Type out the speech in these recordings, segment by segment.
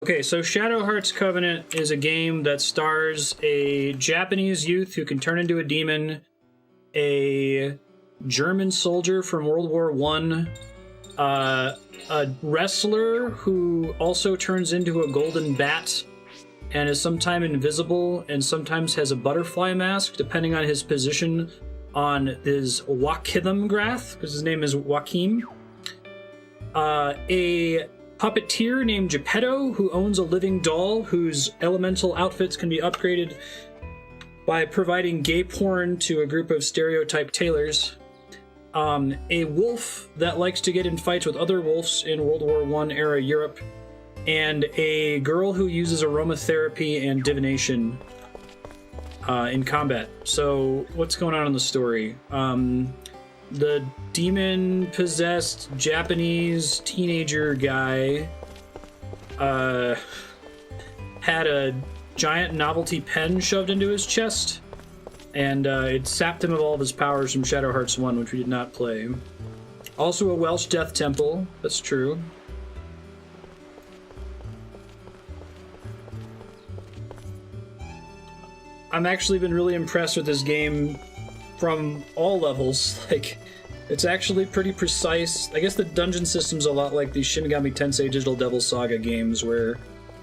Okay, so Shadow Hearts Covenant is a game that stars a Japanese youth who can turn into a demon, a German soldier from World War I, a wrestler who also turns into a golden bat and is sometimes invisible and sometimes has a butterfly mask, depending on his position on his Joachim graph, because his name is Joachim. A puppeteer named Geppetto, who owns a living doll whose elemental outfits can be upgraded by providing gay porn to a group of stereotyped tailors. A wolf that likes to get in fights with other wolves in World War I era Europe, and a girl who uses aromatherapy and divination in combat. So what's going on in the story? The demon-possessed Japanese teenager guy had a giant novelty pen shoved into his chest, and it sapped him of all of his powers from Shadow Hearts 1, which we did not play. Also a Welsh death temple, that's true. I'm actually been really impressed with this game from all levels. Like, it's actually pretty precise. I guess the dungeon system's a lot like the Shin Megami Tensei Digital Devil Saga games, where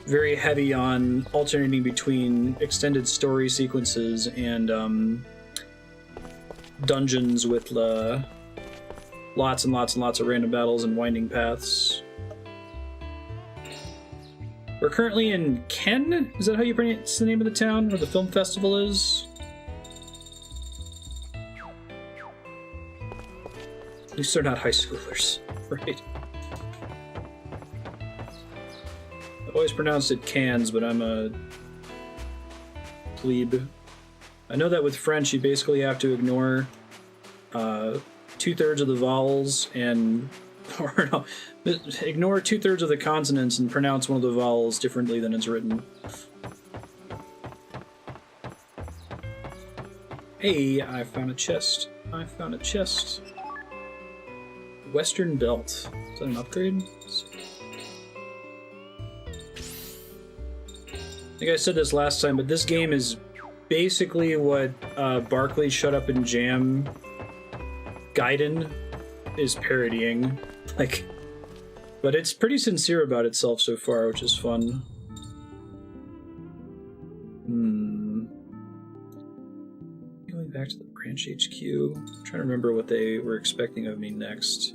very heavy on alternating between extended story sequences and dungeons with lots and lots and lots of random battles and winding paths. We're currently in Ken? Is that how you pronounce the name of the town where the film festival is? At least they're not high schoolers, right? I've always pronounced it Cans, but I'm a plebe. I know that with French you basically have to ignore 2/3 of the vowels and... or no, ignore 2/3 of the consonants and pronounce one of the vowels differently than it's written. Hey, I found a chest. I found a chest. Western Belt. Is that an upgrade? I think I said this last time, but this game is basically what Barkley Shut Up and Jam Gaiden is parodying. Like, but it's pretty sincere about itself so far, which is fun. Going back to the branch HQ, I'm trying to remember what they were expecting of me next.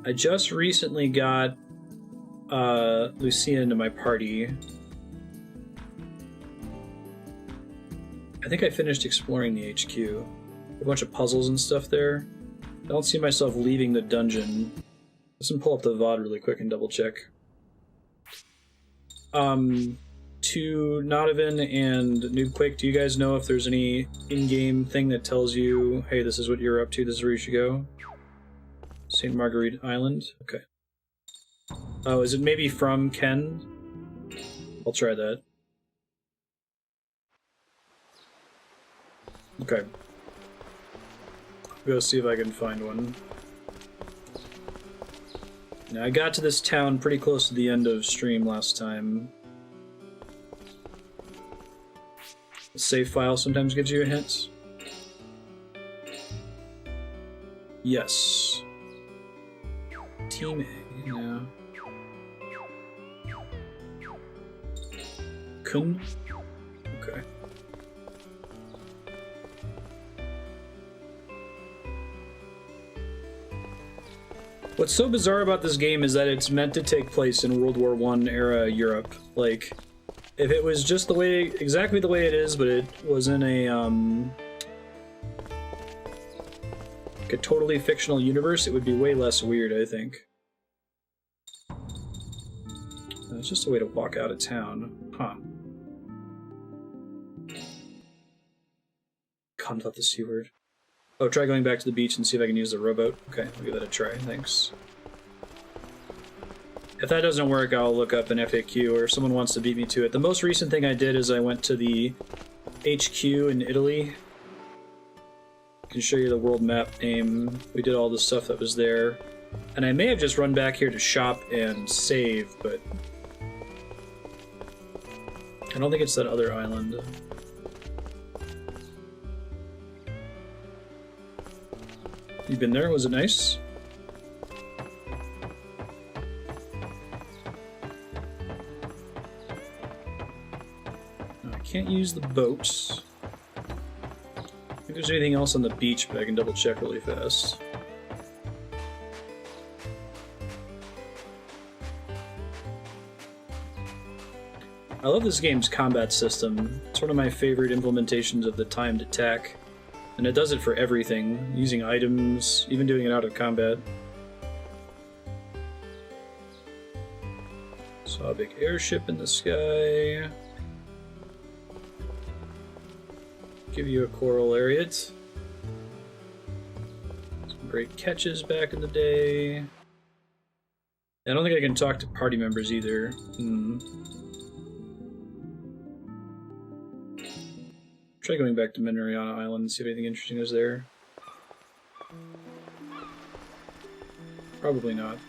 I just recently got Lucia into my party. I think I finished exploring the HQ. A bunch of puzzles and stuff there. I don't see myself leaving the dungeon. Let's pull up the VOD really quick and double check. To Nodovan and Noobquake, do you guys know if there's any in-game thing that tells you, hey, this is what you're up to, this is where you should go? St. Marguerite Island? Okay. Oh, is it maybe from Ken? I'll try that. Okay. Go see if I can find one. Now, I got to this town pretty close to the end of stream last time. The save file sometimes gives you a hint. Yes. Team A, yeah. Kun? Okay. What's so bizarre about this game is that it's meant to take place in World War I era Europe. Like, if it was just the way, exactly the way it is, but it was in a, like a totally fictional universe, it would be way less weird, I think. It's just a way to walk out of town. Huh. Can't let the C word. Oh, try going back to the beach and see if I can use the rowboat. Okay, I'll give that a try, thanks. If that doesn't work, I'll look up an FAQ, or if someone wants to beat me to it. The most recent thing I did is I went to the HQ in Italy. I can show you the world map name. We did all the stuff that was there. And I may have just run back here to shop and save, but I don't think it's that other island. You been there? Was it nice? No, I can't use the boats. If there's anything else on the beach, but I can double check really fast. I love this game's combat system. It's one of my favorite implementations of the timed attack. And it does it for everything, using items, even doing it out of combat. Saw a big airship in the sky. Give you a coral lariat. Some great catches back in the day. I don't think I can talk to party members either. Try going back to Minariana Island and see if anything interesting is there. Probably not.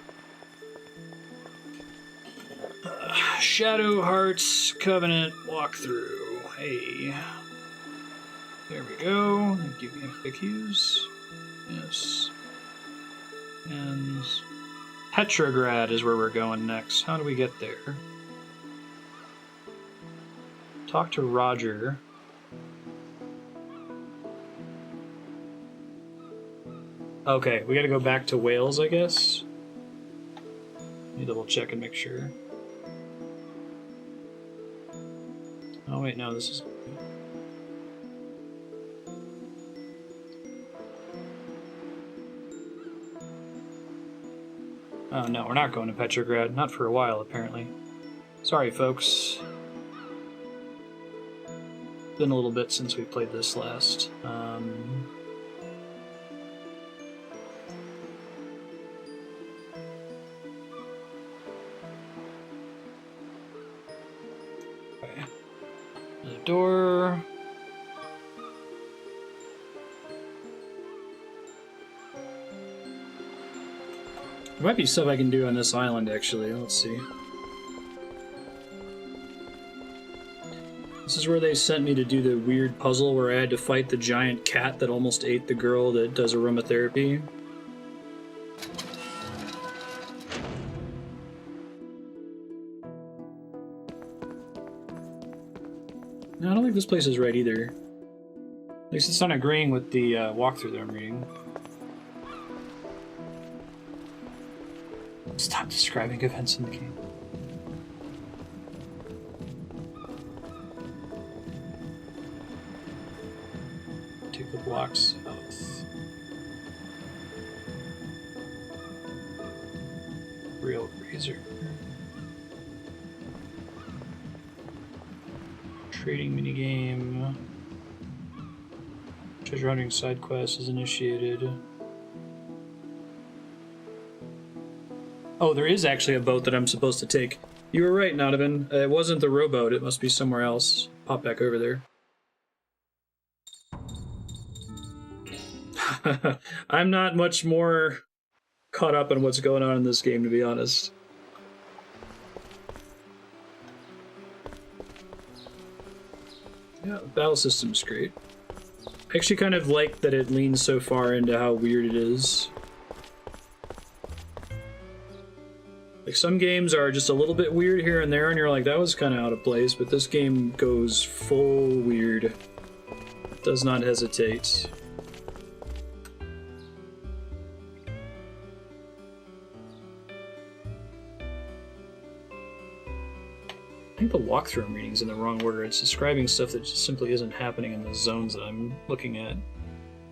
Shadow Hearts Covenant walkthrough. Hey. There we go. Give me the cues. Yes. And Petrograd is where we're going next. How do we get there? Talk to Roger. Okay, we gotta go back to Wales, I guess. Let me double check and make sure. Oh wait, no, this is... Oh no, we're not going to Petrograd. Not for a while, apparently. Sorry, folks. Been a little bit since we played this last. Okay. The door. There might be stuff I can do on this island, actually. Let's see. This is where they sent me to do the weird puzzle where I had to fight the giant cat that almost ate the girl that does aromatherapy. No, I don't think this place is right either. At least it's not agreeing with the walkthrough that I'm reading. Stop describing events in the game. Take the blocks south. Real Razor. Trading minigame. Treasure hunting side quest is initiated. Oh, there is actually a boat that I'm supposed to take. You were right, Nodovan. It wasn't the rowboat. It must be somewhere else. Pop back over there. I'm not much more caught up on what's going on in this game, to be honest. Yeah, the battle system's great. I actually kind of like that it leans so far into how weird it is. Like, some games are just a little bit weird here and there, and you're like, that was kind of out of place, but this game goes full weird. It does not hesitate. I think the walkthrough I'm reading is in the wrong order. It's describing stuff that just simply isn't happening in the zones that I'm looking at.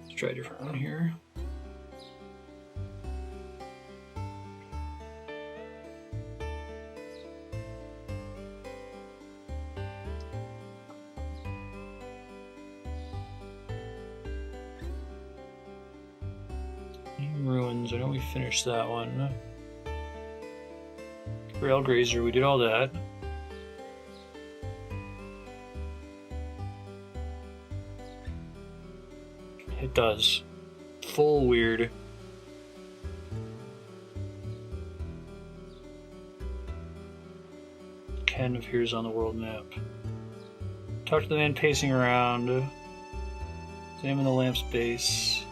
Let's try a different one here. Ruins, I know we finished that one. Rail Grazer, we did all that. It does. Full weird. Ken appears on the world map. Talk to the man pacing around. Examine the lamp's base.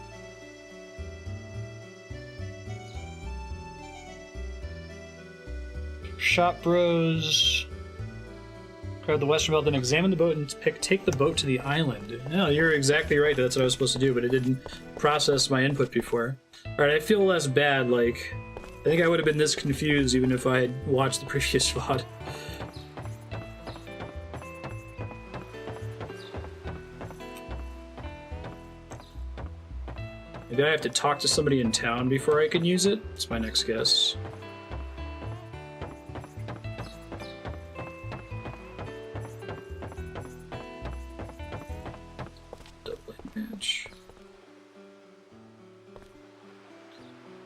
Shop bros. Grab the western belt, then examine the boat and take the boat to the island. No, you're exactly right. That's what I was supposed to do, but it didn't process my input before. Alright, I feel less bad. Like, I think I would have been this confused even if I had watched the previous VOD. Maybe I have to talk to somebody in town before I can use it? That's my next guess.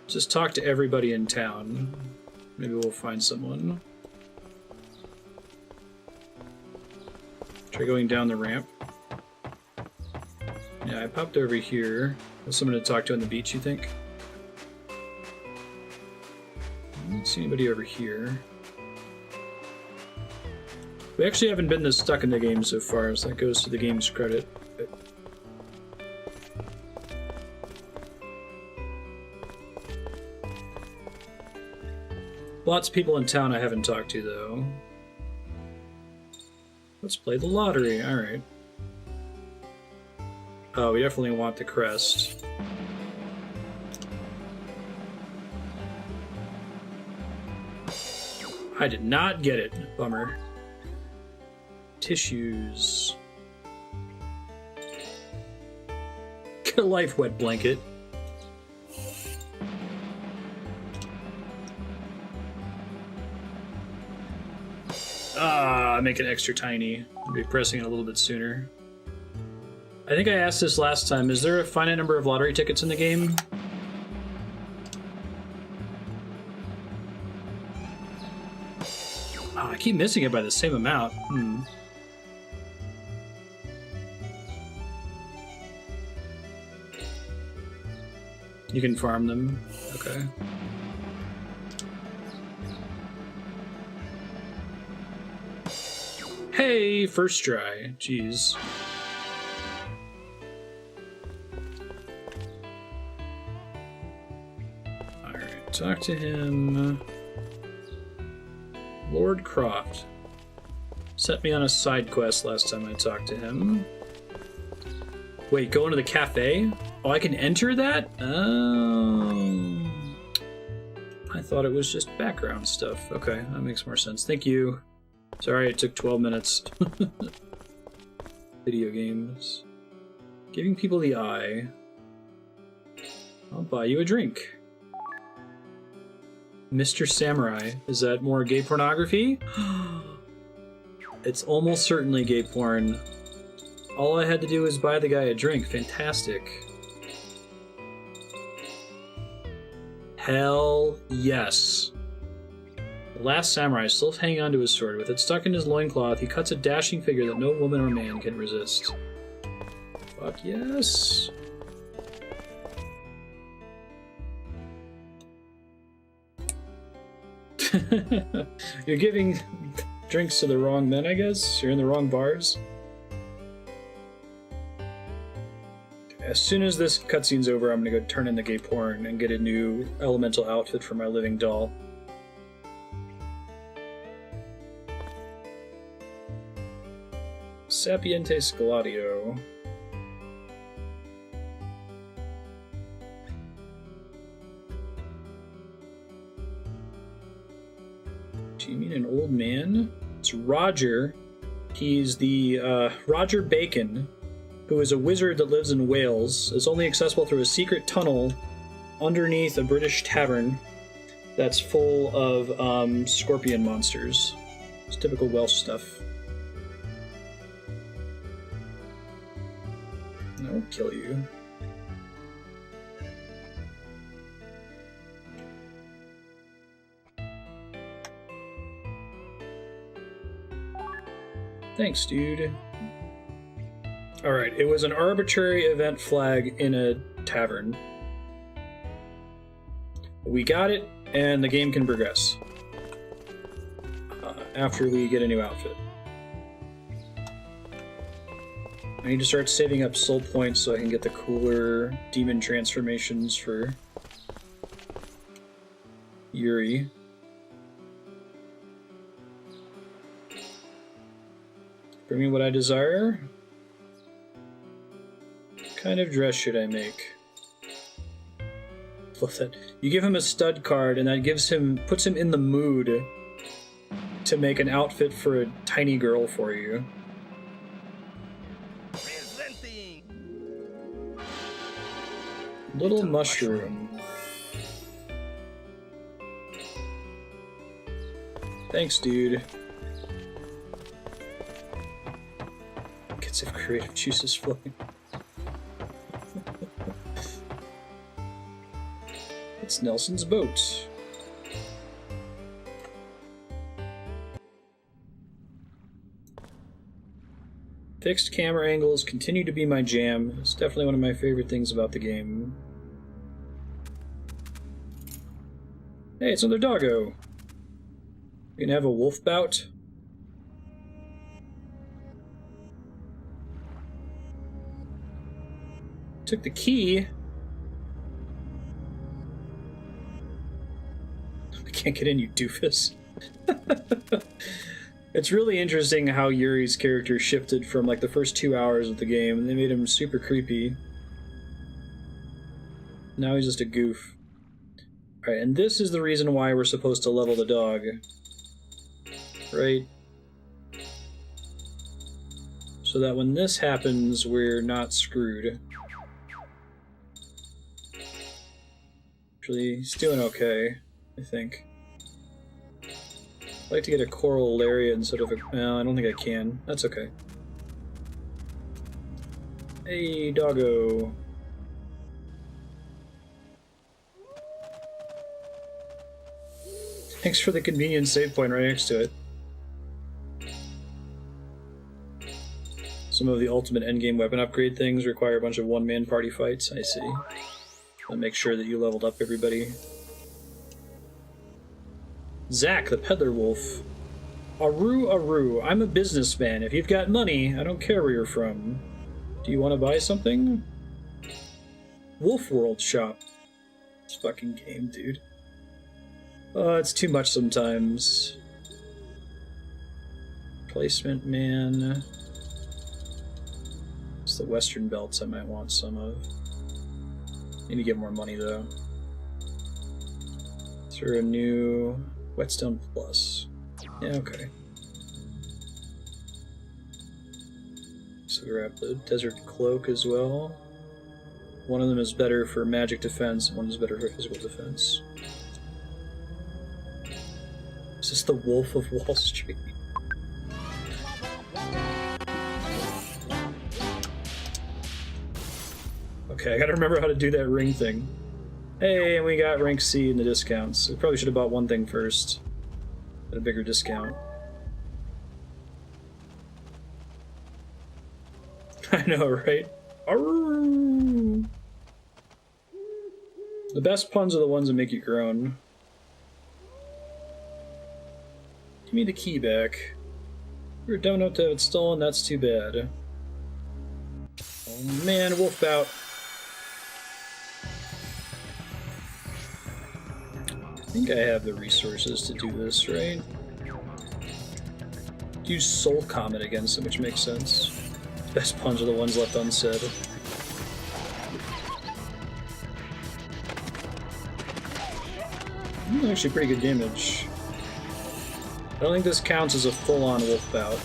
Just talk to everybody in town. Maybe we'll find someone. Try going down the ramp. Yeah, I popped over here. There's someone to talk to on the beach, you think? I don't see anybody over here. We actually haven't been this stuck in the game so far, so that goes to the game's credit. Lots of people in town I haven't talked to, though. Let's play the lottery. Alright. Oh, we definitely want the crest. I did not get it. Bummer. Tissues. Get a life wet blanket. Make it extra tiny. I'll be pressing it a little bit sooner. I think I asked this last time. Is there a finite number of lottery tickets in the game? Oh, I keep missing it by the same amount. You can farm them. Okay. Hey, first try. Jeez. Alright, talk to him. Lord Croft. Set me on a side quest last time I talked to him. Wait, go into the cafe? Oh, I can enter that? Oh. I thought it was just background stuff. Okay, that makes more sense. Thank you. Sorry it took 12 minutes. Video games. Giving people the eye. I'll buy you a drink. Mr. Samurai. Is that more gay pornography? It's almost certainly gay porn. All I had to do was buy the guy a drink. Fantastic. Hell yes. The last samurai, still hanging onto his sword, with it stuck in his loincloth, he cuts a dashing figure that no woman or man can resist. Fuck yes. You're giving drinks to the wrong men, I guess? You're in the wrong bars? As soon as this cutscene's over, I'm gonna go turn in the gay porn and get a new elemental outfit for my living doll. Serpientes Gladio. Do you mean an old man? It's Roger. He's the Roger Bacon, who is a wizard that lives in Wales. It's only accessible through a secret tunnel underneath a British tavern that's full of scorpion monsters. It's typical Welsh stuff. I'll kill you. Thanks, dude. Alright, it was an arbitrary event flag in a tavern. We got it, and the game can progress. After we get a new outfit. I need to start saving up soul points so I can get the cooler demon transformations for Yuri. Bring me what I desire. What kind of dress should I make? Love that. You give him a stud card, and that puts him in the mood to make an outfit for a tiny girl for you. Presenting. Little mushroom. Thanks, dude. Gets of creative juices flowing. It's Nelson's boat. Fixed camera angles continue to be my jam. It's definitely one of my favorite things about the game. Hey, it's another doggo. We can have a wolf bout. Took the key. I can't get in, you doofus. It's really interesting how Yuri's character shifted from like the first 2 hours of the game, and they made him super creepy. Now he's just a goof. Alright, and this is the reason why we're supposed to level the dog. Right? So that when this happens, we're not screwed. Actually, he's doing okay, I think. I'd like to get a coral lariat instead of a... Well, I don't think I can. That's okay. Hey, doggo. Thanks for the convenient save point right next to it. Some of the ultimate endgame weapon upgrade things require a bunch of one-man party fights. I see. I'll make sure that you leveled up everybody. Zack, the peddler wolf. Aru, Aru, I'm a businessman. If you've got money, I don't care where you're from. Do you want to buy something? Wolf World shop. This fucking game, dude. Oh, it's too much sometimes. Placement man. It's the western belts I might want some of. Need to get more money though. Is there a new Whetstone Plus? Yeah, okay. So grab the Desert Cloak as well. One of them is better for magic defense, one is better for physical defense. Is this the Wolf of Wall Street? Okay, I gotta remember how to do that ring thing. Hey, and we got rank C in the discounts. We probably should have bought one thing first. At a bigger discount. I know, right? Arrgh. The best puns are the ones that make you groan. Give me the key back. We were dumb enough to have it stolen, that's too bad. Oh man, wolf bout. I think I have the resources to do this, right? Use Soul Comet against him, which makes sense. Best puns are the ones left unsaid. Actually pretty good damage. I don't think this counts as a full-on wolf bout.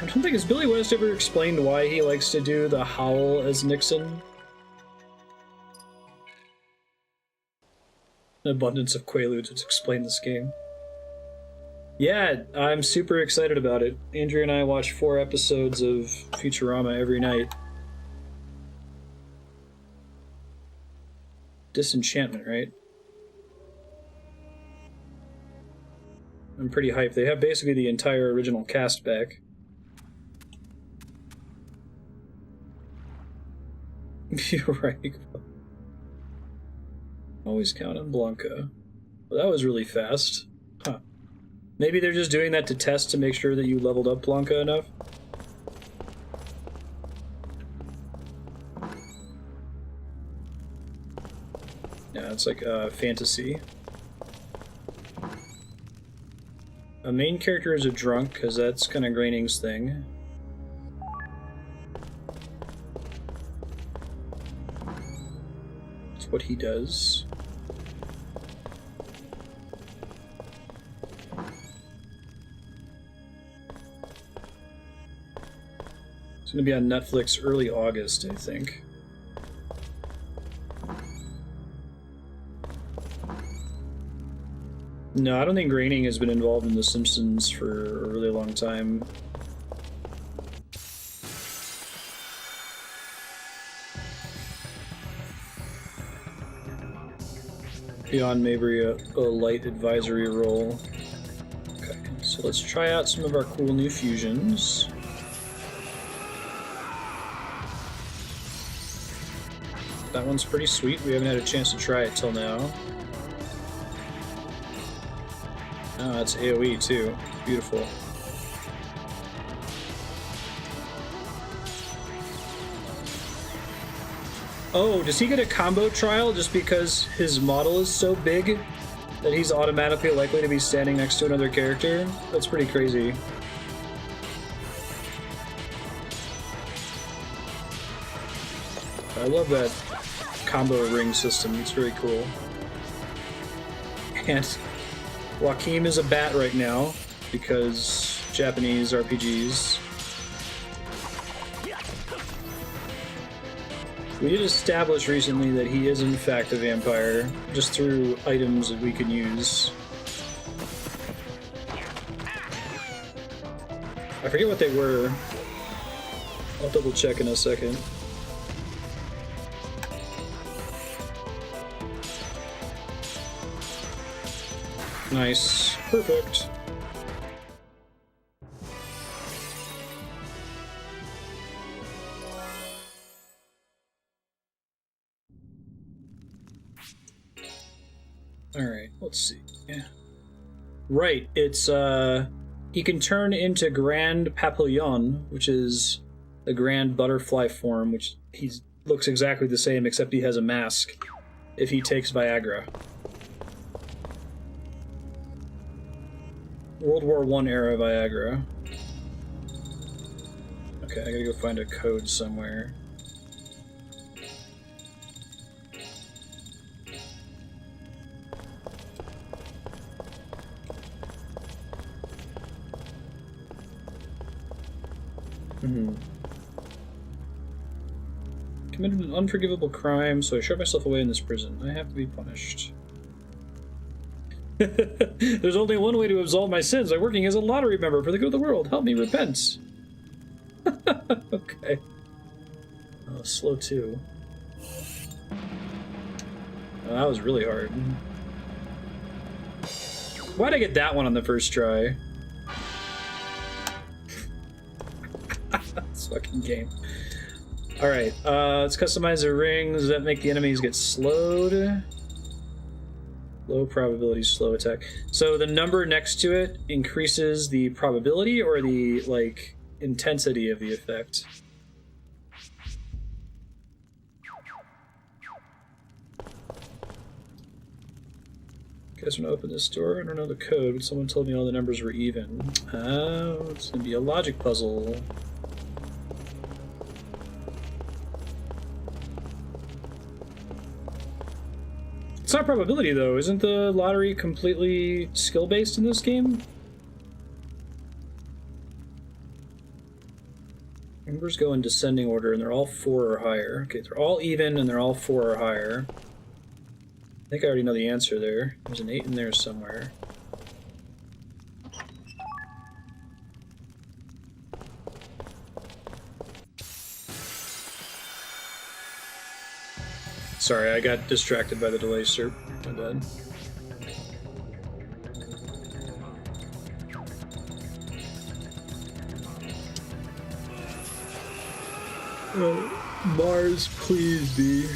I don't think, has Billy West ever explained why he likes to do the howl as Nixon? An abundance of Quaaludes would explain this game. Yeah, I'm super excited about it. Andrew and I watch 4 episodes of Futurama every night. Disenchantment, right? I'm pretty hyped. They have basically the entire original cast back. You're right. Always count on Blanca. Well, that was really fast. Huh. Maybe they're just doing that to test to make sure that you leveled up Blanca enough. Yeah, it's like fantasy. A main character is a drunk, because that's kind of Groening's thing. That's what he does. It's going to be on Netflix early August, I think. No, I don't think Groening has been involved in The Simpsons for a really long time. Beyond maybe a light advisory role. Okay, so let's try out some of our cool new fusions. That one's pretty sweet. We haven't had a chance to try it till now. Oh, that's AoE too. Beautiful. Oh, does he get a combo trial just because his model is so big that he's automatically likely to be standing next to another character? That's pretty crazy. I love that combo ring system. It's very cool. And Joachim is a bat right now because Japanese RPGs. We did establish recently that he is in fact a vampire, just through items that we can use. I forget what they were. I'll double check in a second. Nice. Perfect. Alright, let's see. Yeah. Right, it's, he can turn into Grand Papillon, which is the grand butterfly form, which he looks exactly the same, except he has a mask if he takes Viagra. World War I era Viagra. Okay, I gotta go find a code somewhere. Committed an unforgivable crime, so I shut myself away in this prison. I have to be punished. There's only one way to absolve my sins. I'm working as a lottery member for the good of the world. Help me repent. Okay. Oh, slow too. Oh, that was really hard. Why'd I get that one on the first try? This fucking game. Alright, let's customize the rings. Does that make the enemies get slowed? Low probability slow attack. So the number next to it increases the probability or the, like, intensity of the effect? Guys, want to open this door? I don't know the code, but someone told me all the numbers were even. Oh, it's gonna be a logic puzzle. It's not probability, though. Isn't the lottery completely skill-based in this game? Numbers go in descending order, and they're all 4 or higher. Okay, they're all even, and they're all 4 or higher. I think I already know the answer there. There's an 8 in there somewhere. Sorry, I got distracted by the delay, sir. My bad. Mars, please be.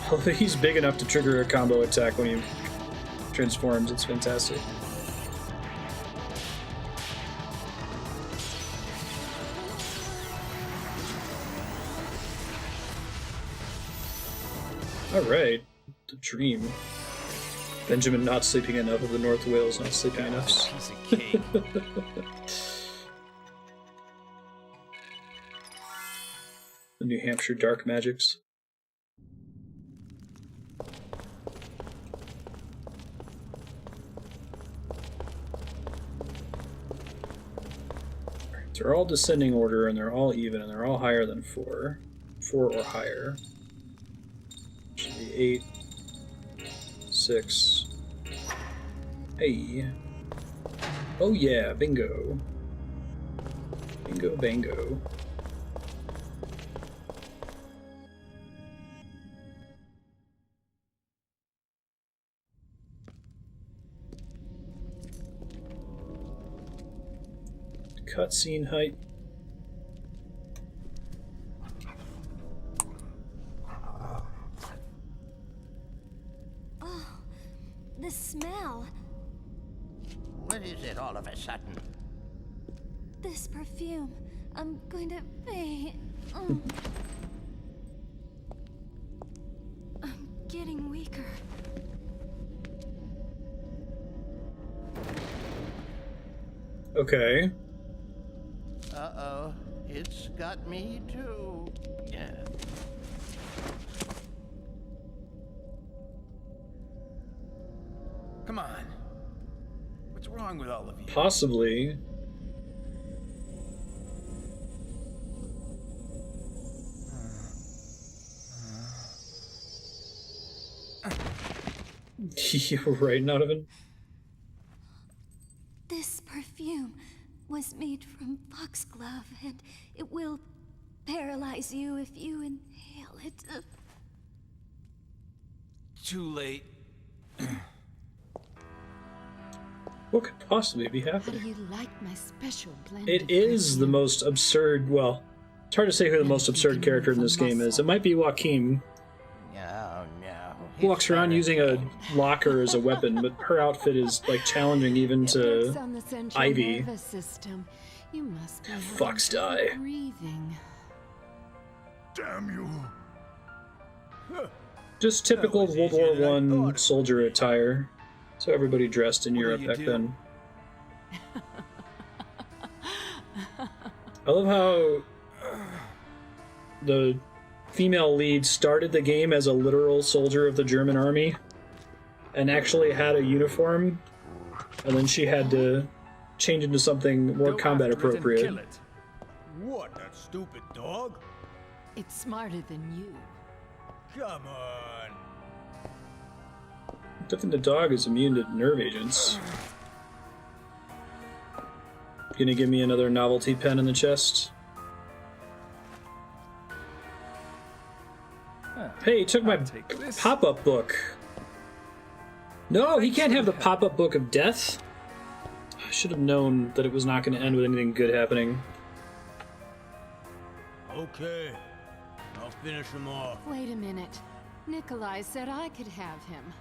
I think he's big enough to trigger a combo attack when he transforms. It's fantastic. Alright. The dream. Benjamin not sleeping enough of the North Wales not sleeping enough. Piece of cake. The New Hampshire dark magics. They're all descending order, and they're all even, and they're all higher than 4. 4 or higher. Should be 8. 6. Hey. Oh yeah, bingo. Bingo bango. Cutscene height. Oh, the smell. What is it all of a sudden? This perfume. I'm going to faint. I'm getting weaker. Okay. Uh-oh. It's got me too. Yeah. Come on. What's wrong with all of you? Possibly. You're right, Donovan. This perfume was made from foxglove, and it will paralyze you if you inhale it. Too late. What could possibly be How do happening? you like my special blend? It of is the perfume? most absurd, well, it's hard to say who the most absurd character in this game is. It might be Joachim. No, no. Who walks around using a locker as a weapon, but her outfit is, like, challenging even It works to on the central Ivy. nervous system. You must be Fox having die. trouble breathing. Damn you. Just typical That was World easier War than I thought it One would soldier be. attire. So everybody dressed in What do Europe you back do? then. I love how the female lead started the game as a literal soldier of the German army and actually had a uniform, and then she had to change into something more Go combat after it and appropriate. kill it. What, that stupid dog? It's smarter than you. Come on. I think the dog is immune to nerve agents. Gonna give me another novelty pen in the chest? Hey, he took my I'll take this. pop-up book. No, he can't have the pop-up book of death. I should have known that it was not going to end with anything good happening. Okay, I'll finish him off. Wait a minute. Nicolai said I could have him.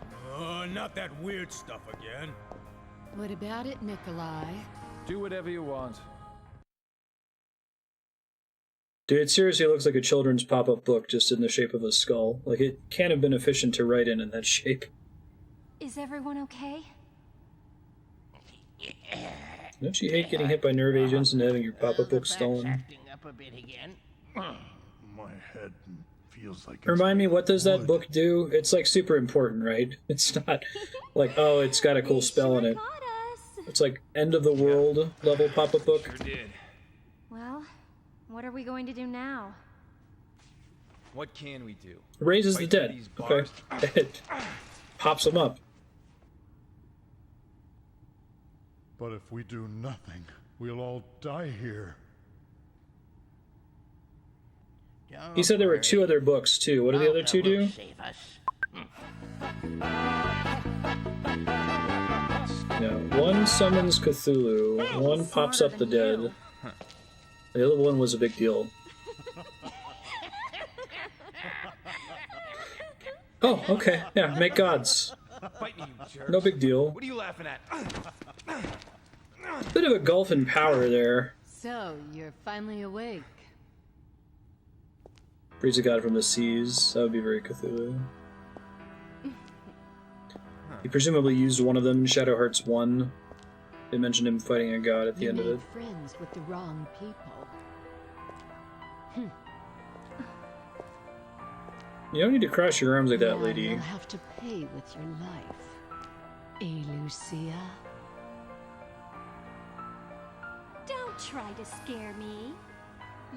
Not that weird stuff again. What about it, Nicolai? Do whatever you want. Dude, it seriously looks like a children's pop-up book just in the shape of a skull. Like, it can't have been efficient to write in that shape. Is everyone okay? Don't you hate getting hit by nerve agents and having your pop-up book The back's stolen? acting up a bit again. My head feels like it's Remind me, what does that wood. book do? It's, like, super important, right? It's not like, oh, it's got a cool spell in it. Caught us. It's like end of the world level pop-up book. Sure did. Well, what are we going to do now? What can we do? Raises the Fight through dead. these Okay. bars? It pops them up. But if we do nothing, we'll all die here. Don't He said there were worry. 2 other books, too. What do the other 2 Blanca will do? Save us. No. One summons Cthulhu. One pops up the dead. The other one was a big deal. Oh, okay. Yeah, make gods. Bite me, you jerk. No big deal. What are you laughing at? Bit of a gulf in power there. So, you're finally awake. Breeds a god from the seas. That would be very Cthulhu. He presumably used one of them, Shadow Hearts 1. They mentioned him fighting a god at the end of it. Friends with the wrong people. You don't need to cross your arms like that, Now lady. you'll have to pay with your life. Eh, Lucia? Don't try to scare me.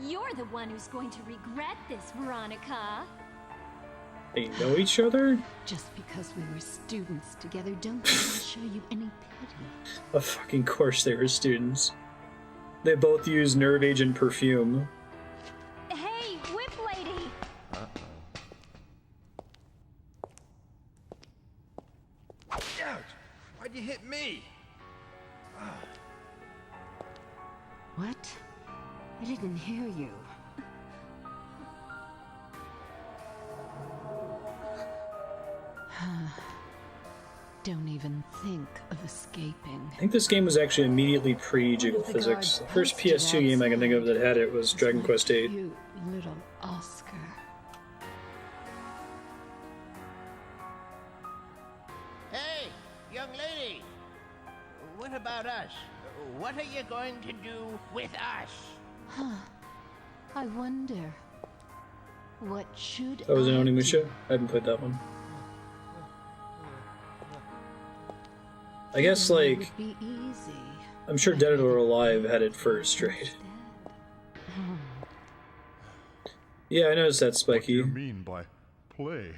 You're the one who's going to regret this, Veronica. They know each other? Just because we were students together, don't think I'll show you any pity. Of fucking course they were students. They both use nerve agent perfume. Hey, whip lady! Ouch! Why'd you hit me? What? I didn't hear you. Don't even think of escaping. I think this game was actually immediately pre-Jiggle Physics. The first PS2 game I can think of that had it was Dragon Quest VIII. Cute little Oscar. Hey, young lady. What about us? What are you going to do with us? I wonder. What should That was an I do? Onimusha? I haven't played that one. I guess, It like, would be easy. I'm sure Dead or Alive had it first, right? Instead. Yeah, I noticed that, What do you Spiky. mean by play?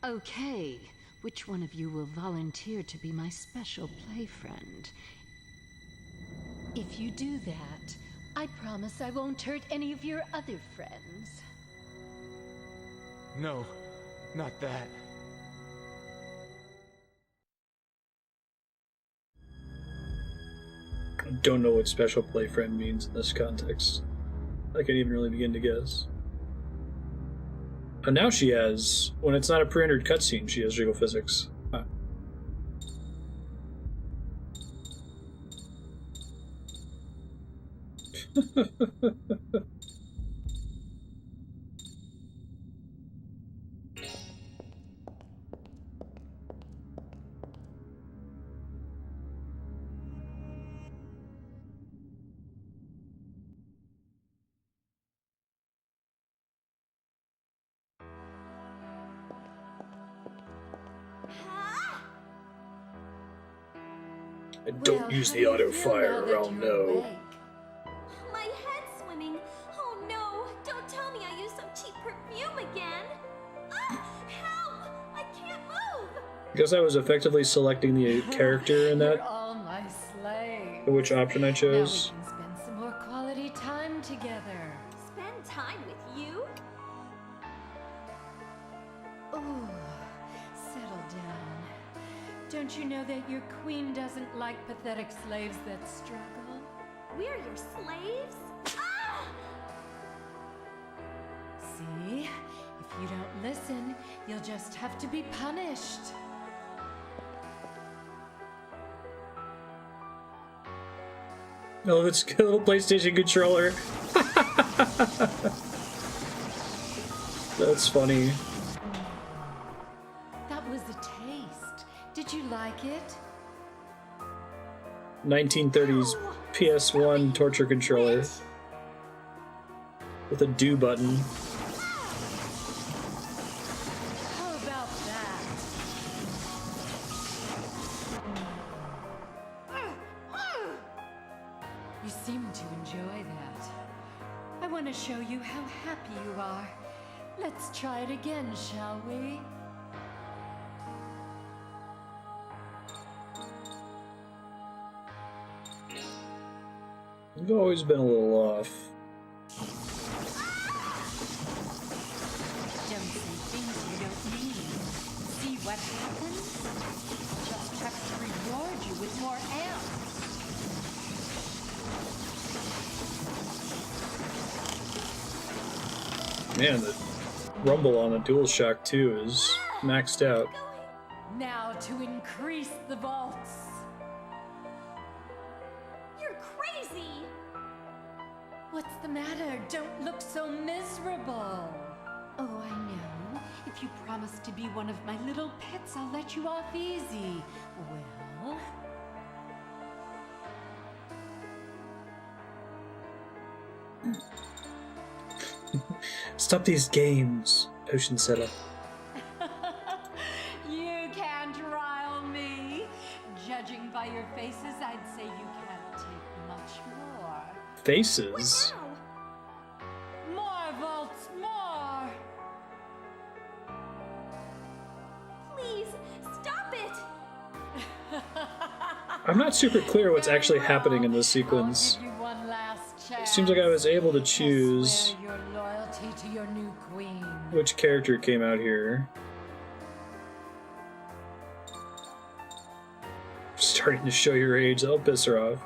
Okay, which one of you will volunteer to be my special play friend? If you do that, I promise I won't hurt any of your other friends. No, not that. I don't know what special play friend means in this context. I can't even really begin to guess. And now she has, when it's not a pre-rendered cutscene, she has Jiggle Physics. Huh. I don't Well, use how the do you auto feel fire, now or that I'll you're know. awake? My head's swimming. Oh no! Don't tell me I used some cheap perfume again. Ah! Help! I can't move. Guess I was effectively selecting the character in You're that, all my slaves. which option I Now we chose. can spend some more quality time together. Spend time with you? Ooh, settle down. Don't you know that your queen doesn't like pathetic slaves that struggle? We're your slaves? Ah! See? If you don't listen, you'll just have to be punished. Oh, it's a little PlayStation controller. That's funny. That was a taste. Did you like it? 1930s PS1 torture controller with a do button. How about that? You seem to enjoy that. I want to show you how happy you are. Let's try it again, shall we? You've always been a little off. Don't say things you don't mean. See what happens? I'll just have to reward you with more amps. Man, the rumble on a DualShock 2 is maxed out. Now to increase the vaults. You're crazy! What's the matter? Don't look so miserable. Oh, I know. If you promise to be one of my little pets, I'll let you off easy. Well... Stop these games. Potion setup. You can't rile me. Judging by your faces, I'd say you can't take much more. Faces? Wow! More vaults, more! Please, stop it! I'm not super clear what's actually happening in this sequence. I'll give you one last chance. Seems like I was able to I choose swear your loyalty to your new queen. which character came out here. Starting to show your age, that'll piss her off.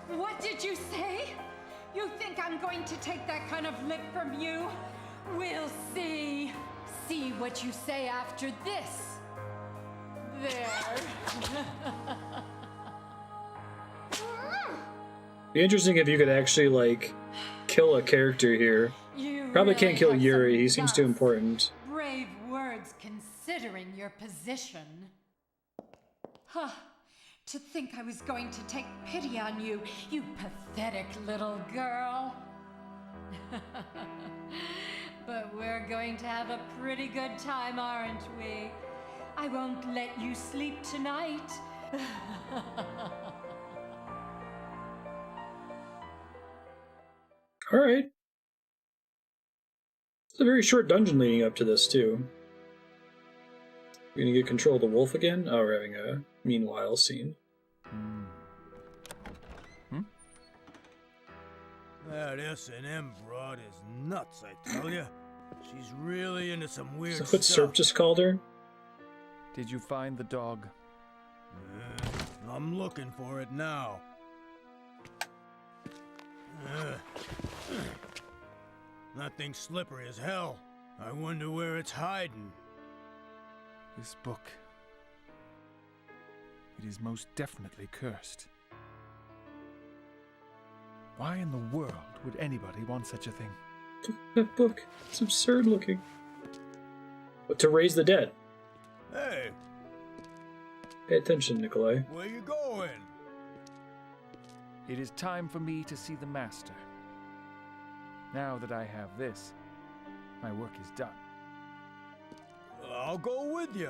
What did you say? You think I'm going to take that kind of lip from you? We'll see. See what you say after this. There. Be interesting if you could actually, like, kill a character here. You Probably really can't kill have Yuri, some he seems too guts. important. Brave words considering your position. Huh. To think I was going to take pity on you, you pathetic little girl. But we're going to have a pretty good time, aren't we? I won't let you sleep tonight. Alright. It's a very short dungeon leading up to this, too. We're gonna get control of the wolf again? Oh, we're having a meanwhile scene. That S&M broad is nuts, I tell ya. She's really into some weird Is that what stuff. Serp just called her? Did you find the dog? I'm looking for it now. That thing's slippery as hell. I wonder where it's hiding. This book. It is most definitely cursed. Why in the world would anybody want such a thing? That book. It's absurd looking. But to raise the dead. Hey, Pay attention, Nicolai. where you going? It is time for me to see the master. Now that I have this, my work is done. I'll go with you.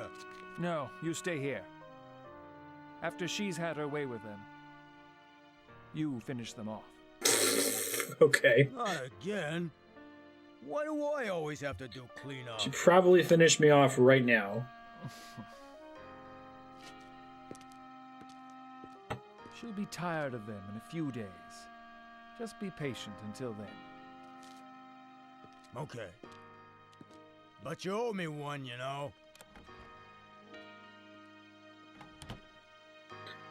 No, you stay here. After she's had her way with them, you finish them off. Okay. Not again. Why do I always have to do cleanup? Should probably finish me off right now. She'll be tired of them in a few days. Just be patient until then. Okay. But you owe me one, you know.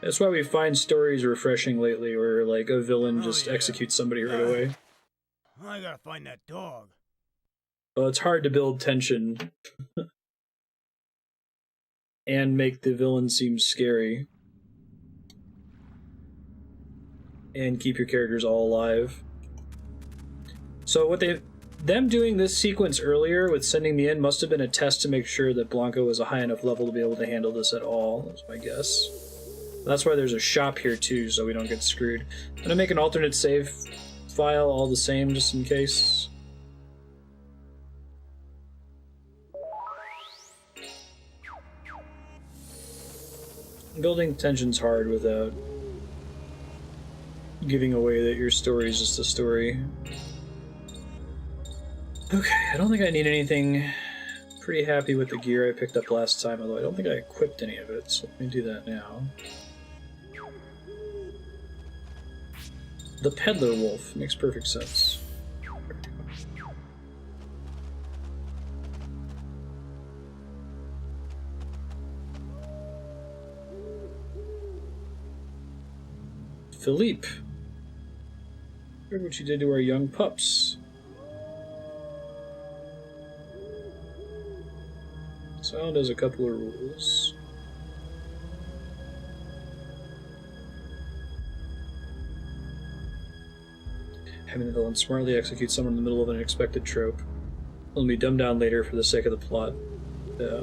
That's why we find stories refreshing lately where, like, a villain Oh, just yeah. executes somebody right away. I gotta find that dog. Well, it's hard to build tension and make the villain seem scary and keep your characters all alive. So what them doing this sequence earlier with sending me in must have been a test to make sure that Blanca was a high enough level to be able to handle this at all. That's my guess. That's why there's a shop here too, so we don't get screwed. I'm gonna make an alternate save file all the same, just in case. Building tension's hard without giving away that your story is just a story. Okay, I don't think I need anything. Pretty happy with the gear I picked up last time, although I don't think I equipped any of it, so let me do that now. The Peddler Wolf makes perfect sense. Philippe. Heard what you did to our young pups. This island has a couple of rules. Having the villain smartly execute someone in the middle of an unexpected trope. It'll be dumbed down later for the sake of the plot. Yeah.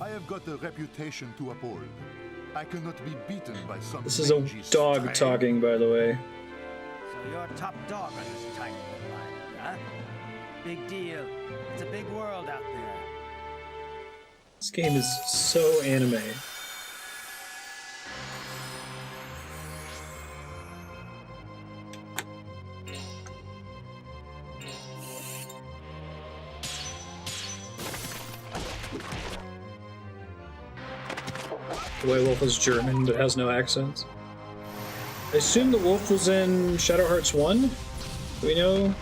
I have got a reputation to uphold. I cannot be beaten by some. This is a dog talking, by the way. So you're top dog on this tiny little island, huh? Big deal. It's a big world out there. This game is so anime. The White Wolf is German, but has no accents. I assume the wolf was in Shadow Hearts 1? Do we know?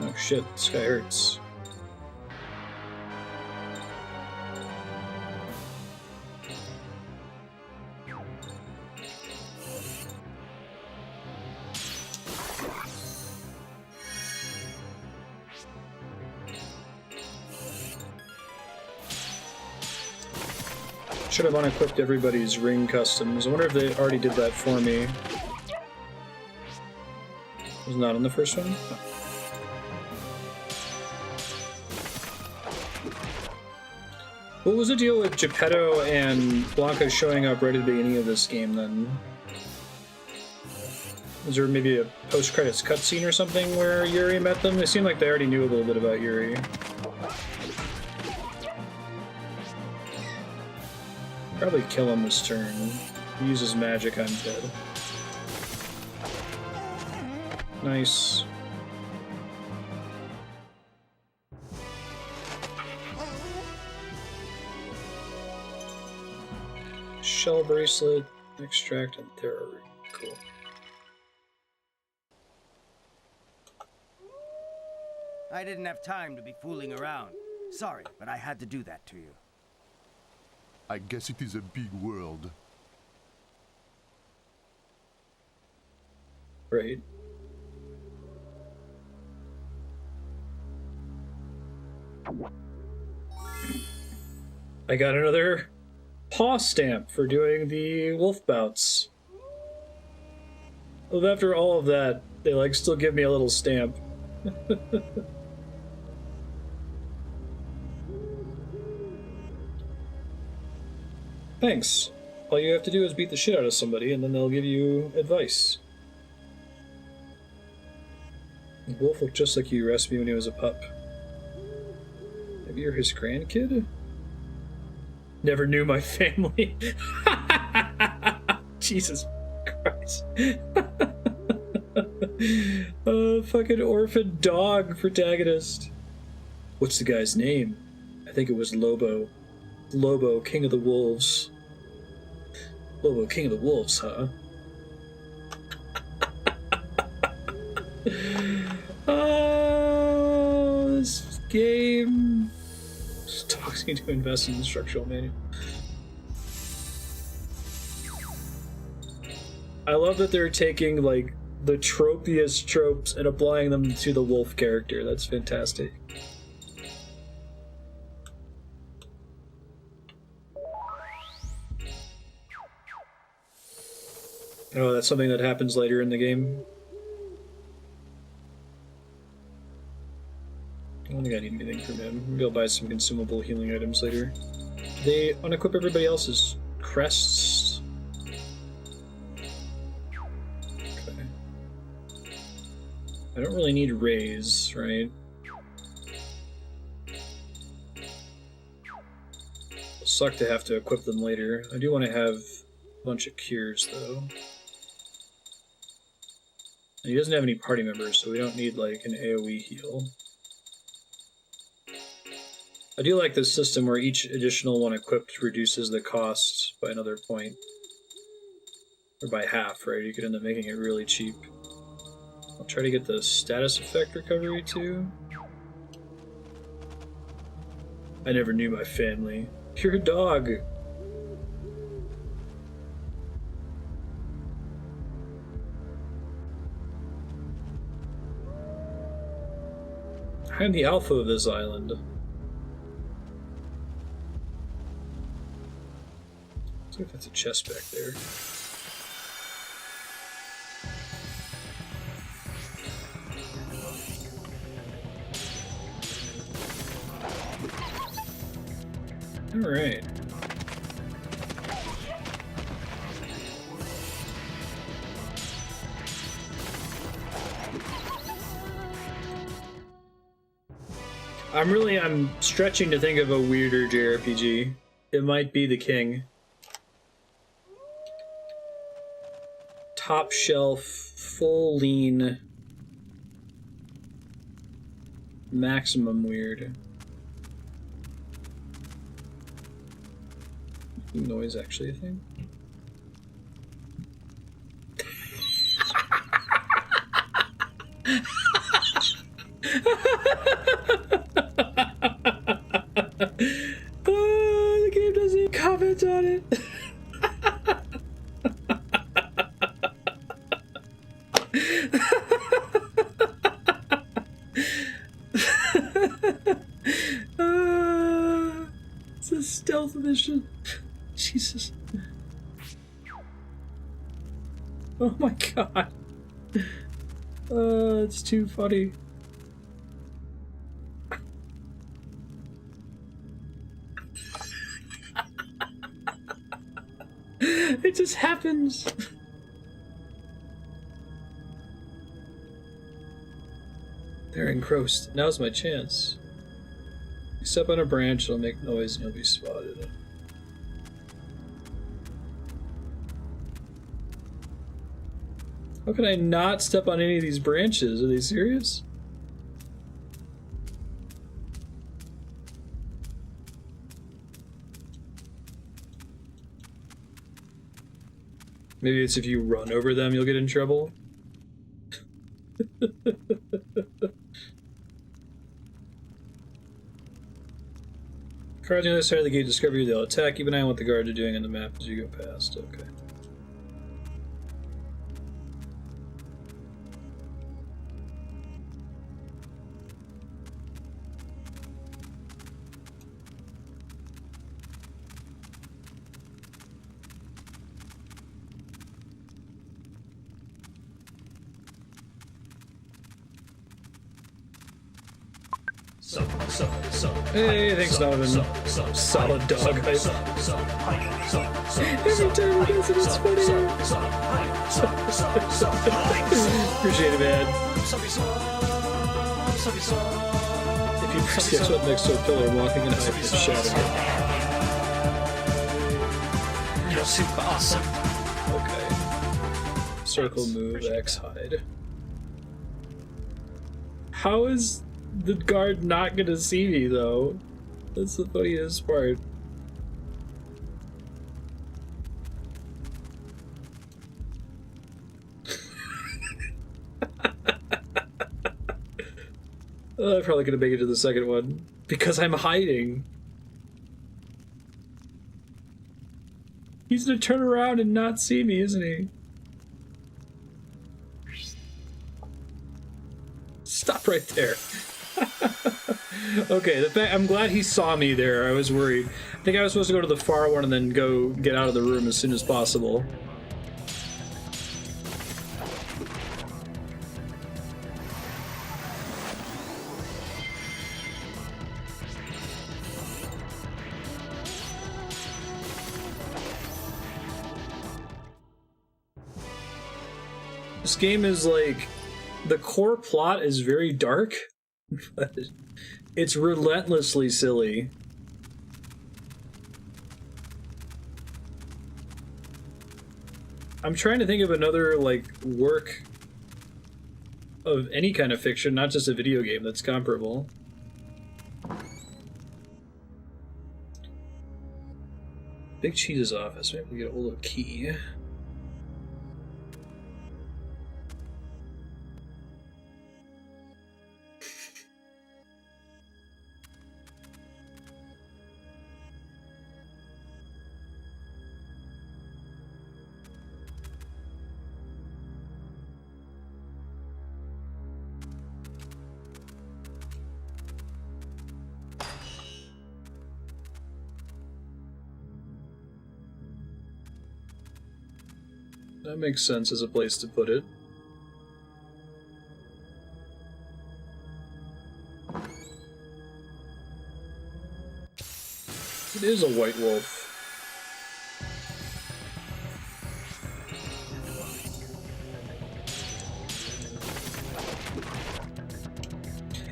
Oh shit, this guy hurts. Should have unequipped everybody's ring customs. I wonder if they already did that for me. Was not in the first one? Oh. What was the deal with Geppetto and Blanca showing up right at the beginning of this game then? Was there maybe a post-credits cutscene or something where Yuri met them? It seemed like they already knew a little bit about Yuri. Probably kill him this turn. He uses magic, I'm dead. Nice. Shell bracelet, extract, and theory. Cool. I didn't have time to be fooling around. Sorry, but I had to do that to you. I guess it is a big world. Right. I got another paw stamp for doing the wolf bouts. Well, after all of that, they like still give me a little stamp. Thanks. All you have to do is beat the shit out of somebody, and then they'll give you advice. The wolf looked just like you rescued me when he was a pup. Maybe you're his grandkid? Never knew my family. Jesus Christ. Fucking orphan dog protagonist. What's the guy's name? I think it was Lobo. Lobo, King of the Wolves. Lobo, King of the Wolves, huh? Oh, this game just talks me to invest in the instructional manual. I love that they're taking, like, the tropiest tropes and applying them to the wolf character. That's fantastic. Oh, that's something that happens later in the game. I don't think I need anything from him. Maybe I'll buy some consumable healing items later. They unequip everybody else's crests. Okay. I don't really need rays, right? It'll suck to have to equip them later. I do want to have a bunch of cures, though. He doesn't have any party members, so we don't need, like, an AoE heal. I do like this system where each additional one equipped reduces the cost by another point. Or by half, right? You could end up making it really cheap. I'll try to get the status effect recovery, too. I never knew my family. You're a dog! I'm the alpha of this island. Looks like that's a chest back there. Alright. I'm stretching to think of a weirder JRPG. It might be The King. Top shelf, full lean, maximum weird. Noise actually a thing? The game doesn't even comment on it. It's a stealth mission. Jesus. Oh my god. It's too funny. It just happens. They're engrossed. Now's my chance. You step on a branch, it'll make noise and you'll be spotted. How can I not step on any of these branches? Are they serious? Maybe it's if you run over them, you'll get in trouble. Cards on the other side of the gate discover you, they'll attack. Keep an eye on what the guards are doing on the map as you go past. Okay. Hey, thanks, Donovan. Solid dog hype. Every time he does it, it's funny. Appreciate it, man. If you press the X button next to a pillar, walking in hype is shouting it. You're super awesome. Okay. Circle move, X hide. How is the guard not gonna see me, though? That's the funniest part. I'm probably gonna make it to the second one. Because I'm hiding. He's gonna turn around and not see me, isn't he? Stop right there. Okay, I'm glad he saw me there. I was worried. I think I was supposed to go to the far one and then go get out of the room as soon as possible. This game is like, the core plot is very dark, but it's relentlessly silly. I'm trying to think of another, like, work of any kind of fiction, not just a video game, that's comparable. Big Cheese's office. Maybe we get a hold of a key. That makes sense as a place to put it. It is a white wolf.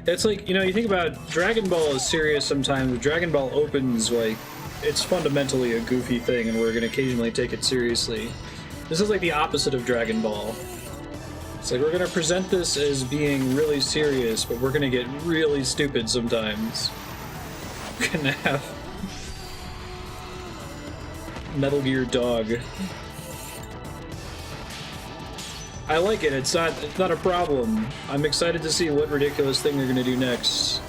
It's like, you know, you think about Dragon Ball is serious sometimes. Dragon Ball opens like it's fundamentally a goofy thing, and we're going to occasionally take it seriously. This is like the opposite of Dragon Ball. It's like we're going to present this as being really serious, but we're going to get really stupid sometimes. We're going to have Metal Gear Dog. I like it. It's not a problem. I'm excited to see what ridiculous thing they're going to do next.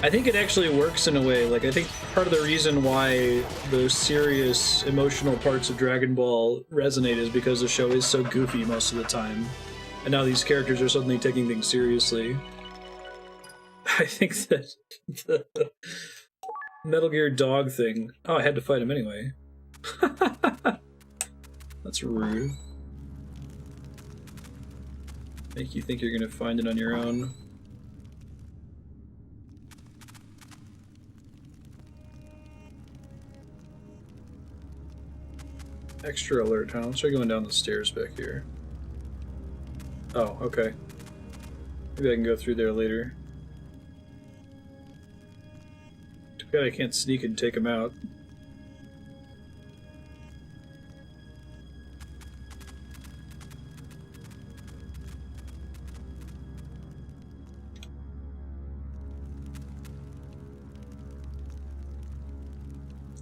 I think it actually works in a way. Like, I think part of the reason why the serious, emotional parts of Dragon Ball resonate is because the show is so goofy most of the time. And now these characters are suddenly taking things seriously. I think that the Metal Gear Dog thing... Oh, I had to fight him anyway. That's rude. Make you think you're gonna find it on your own. Extra alert, huh? Let's try going down the stairs back here. Oh, okay. Maybe I can go through there later. Too bad I can't sneak and take him out.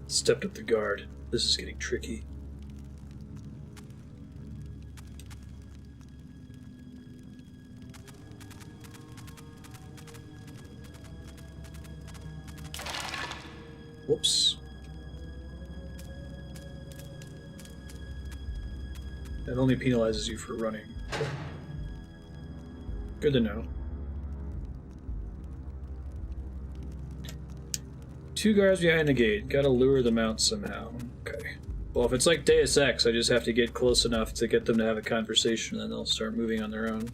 Stepped up the guard. This is getting tricky. Whoops. That only penalizes you for running. Good to know. 2 guards behind the gate. Gotta lure them out somehow. Okay. Well, if it's like Deus Ex, I just have to get close enough to get them to have a conversation, and then they'll start moving on their own.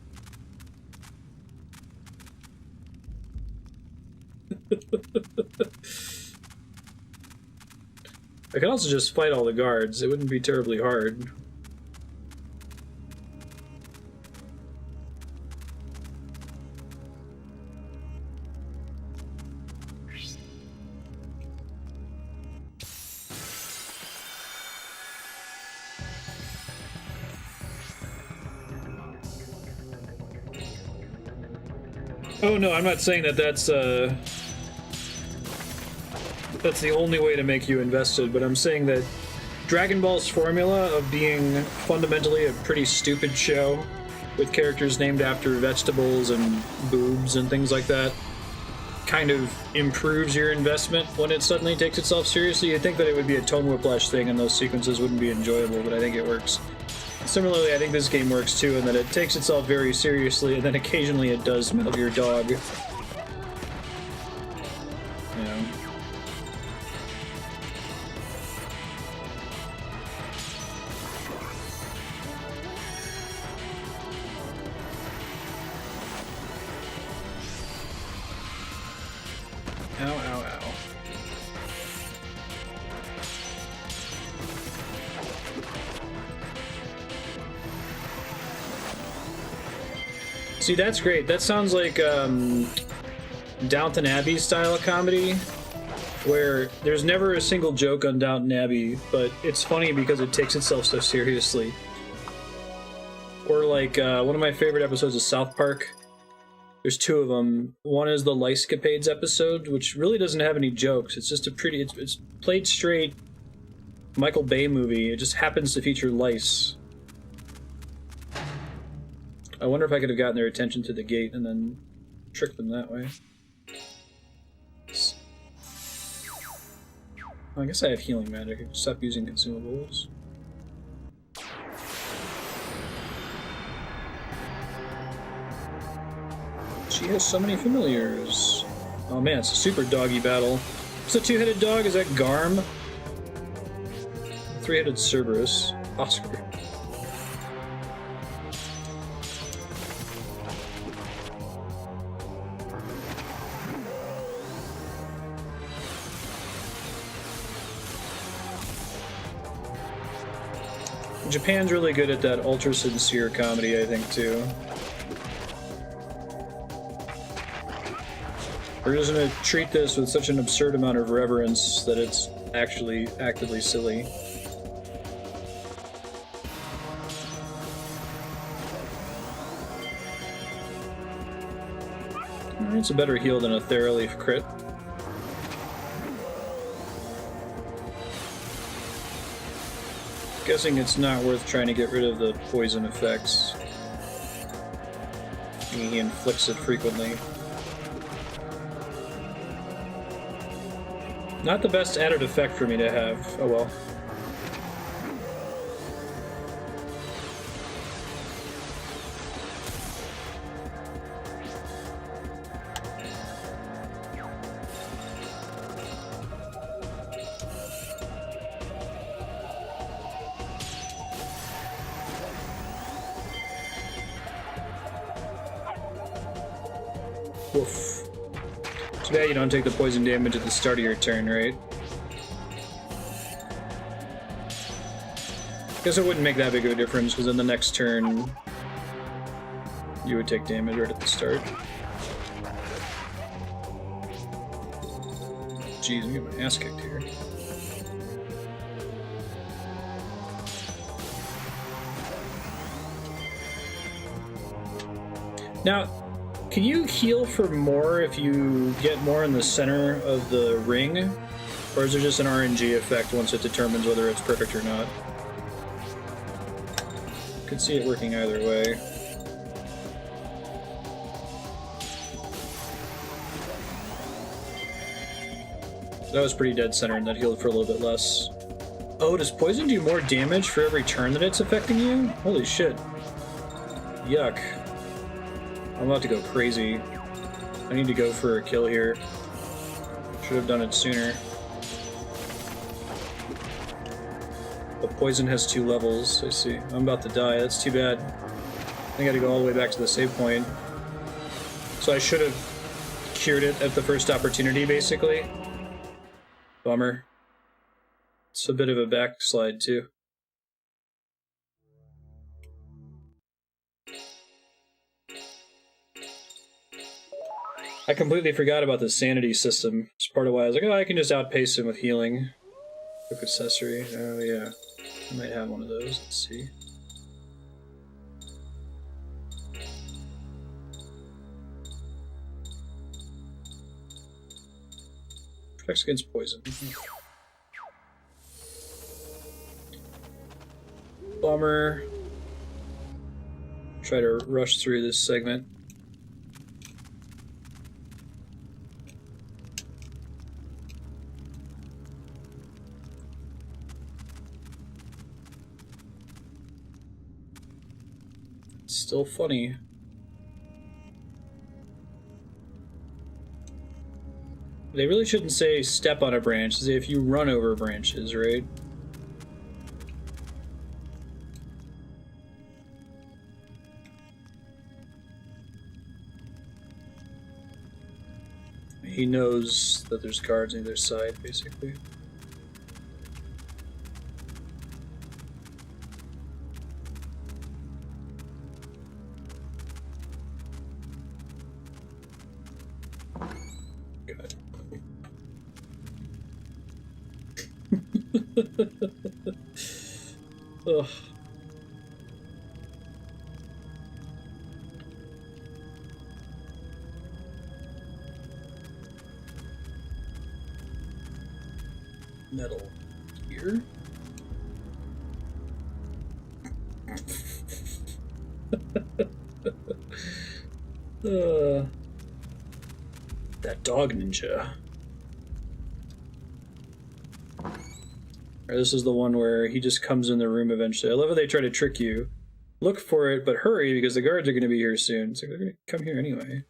I can also just fight all the guards. It wouldn't be terribly hard. Oh no, I'm not saying that that's the only way to make you invested, but I'm saying that Dragon Ball's formula of being fundamentally a pretty stupid show with characters named after vegetables and boobs and things like that kind of improves your investment when it suddenly takes itself seriously. You'd think that it would be a tone whiplash thing and those sequences wouldn't be enjoyable, but I think it works. Similarly, I think this game works too, in that it takes itself very seriously, and then occasionally it does Metal Gear Dog. Yeah. Ow, ow, ow. See, that's great. That sounds like Downton Abbey style of comedy, where there's never a single joke on Downton Abbey, but it's funny because it takes itself so seriously. Or like one of my favorite episodes of South Park. There's 2 of them. One is the Licecapades episode, which really doesn't have any jokes. It's just a pretty, it's played straight Michael Bay movie. It just happens to feature lice. I wonder if I could have gotten their attention to the gate and then tricked them that way. I guess I have healing magic. I can stop using consumables. She has so many familiars. Oh man, it's a super doggy battle. It's a 2-headed dog. Is that Garm? Three-headed Cerberus. Oscar. Japan's really good at that ultra-sincere comedy, I think, too. We're just gonna treat this with such an absurd amount of reverence that it's actually actively silly. It's a better heal than a Thera-Leaf crit. Guessing it's not worth trying to get rid of the poison effects. He inflicts it frequently. Not the best added effect for me to have. Oh well. Woof. Too bad you don't take the poison damage at the start of your turn, right? Guess it wouldn't make that big of a difference, because then the next turn you would take damage right at the start. Jeez, I'm getting my ass kicked here. Now, can you heal for more if you get more in the center of the ring? Or is there just an RNG effect once it determines whether it's perfect or not? Could see it working either way. That was pretty dead center and that healed for a little bit less. Oh, does poison do more damage for every turn that it's affecting you? Holy shit. Yuck. I'm about to go crazy. I need to go for a kill here. Should have done it sooner. The poison has 2 levels, I see. I'm about to die, that's too bad. I gotta go all the way back to the save point. So I should have cured it at the first opportunity, basically. Bummer. It's a bit of a backslide, too. I completely forgot about the sanity system. It's part of why I was like, oh, I can just outpace him with healing. Quick accessory. Oh, yeah. I might have one of those. Let's see. Protects against poison. Bummer. Try to rush through this segment. Still funny. They really shouldn't say step on a branch, say if you run over branches, right? He knows that there's guards on either side, basically. Ugh. Metal here. That dog ninja. This is the one where he just comes in the room eventually. I love how they try to trick you. Look for it, but hurry because the guards are going to be here soon. So they're going to come here anyway.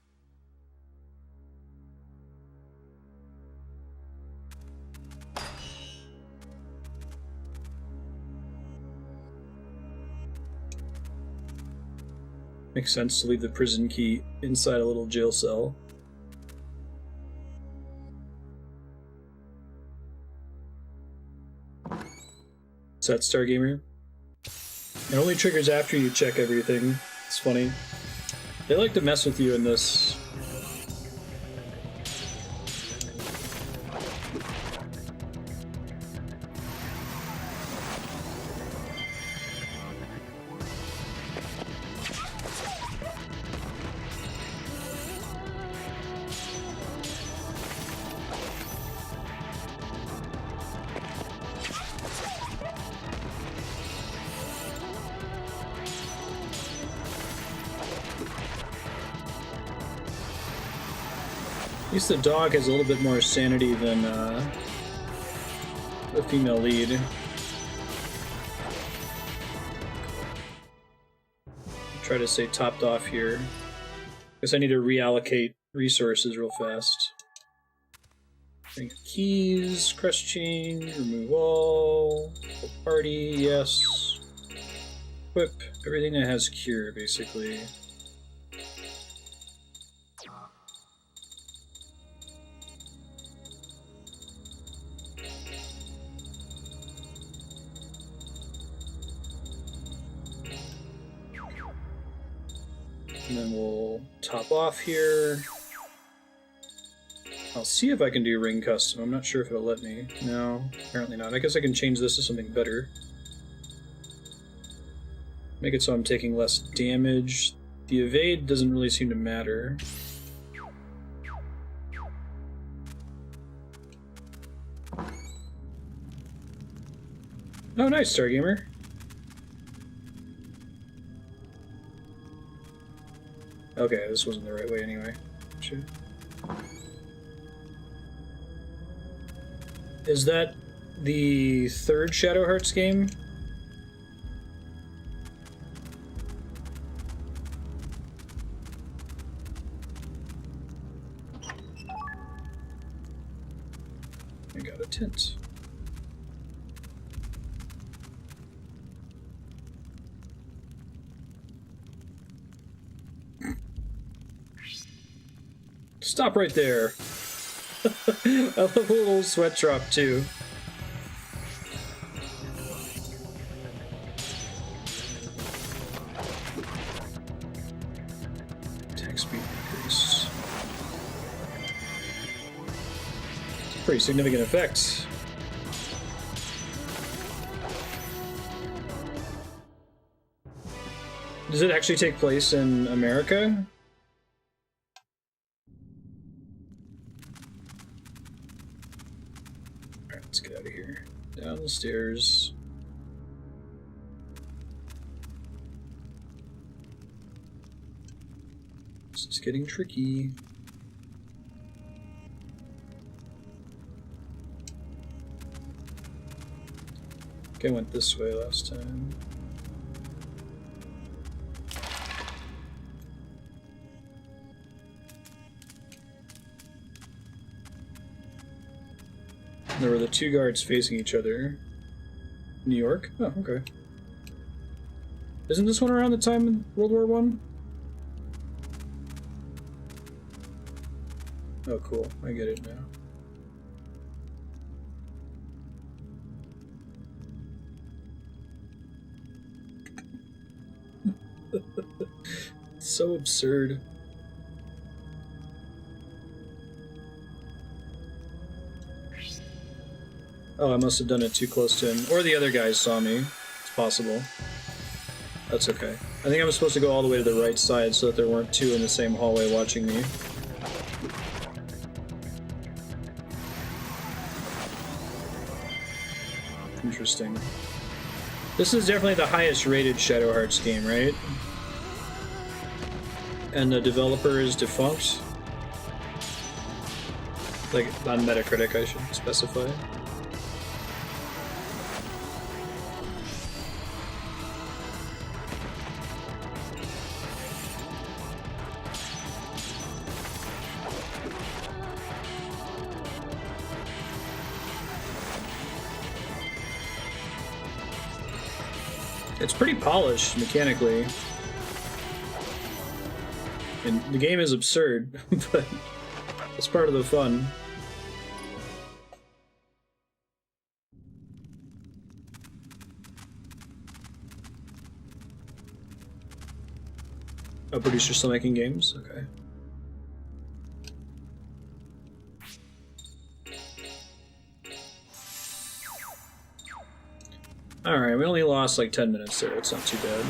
Makes sense to leave the prison key inside a little jail cell. Set Stargamer. It only triggers after you check everything. It's funny. They like to mess with you in this. At least the dog has a little bit more sanity than the female lead. Try to stay topped off here. Guess I need to reallocate resources real fast. Bring keys, crush chain, remove all, full party, yes. Equip everything that has cure, basically. And then we'll top off here. I'll see if I can do ring custom. I'm not sure if it'll let me. No, apparently not. I guess I can change this to something better. Make it so I'm taking less damage. The evade doesn't really seem to matter. Oh, nice, Stargamer. Okay, this wasn't the right way anyway. Shoot. Is that the third Shadow Hearts game? I got a tint. Stop right there. I love a little sweat drop too. Attack speed increase. It's a pretty significant effect. Does it actually take place in America? Let's get out of here. Down the stairs. This is getting tricky. I think I went this way last time. There were the two guards facing each other. New York? Oh, okay. Isn't this one around the time in World War I? Oh, cool. I get it now. So absurd. Oh, I must have done it too close to him. Or the other guys saw me. It's possible. That's okay. I think I'm supposed to go all the way to the right side so that there weren't two in the same hallway watching me. Interesting. This is definitely the highest rated Shadow Hearts game, right? And the developer is defunct? Like, on Metacritic, I should specify. It's pretty polished mechanically. And the game is absurd, but it's part of the fun. A producer still making games? Okay. Alright, we only lost like 10 minutes there, it's not too bad.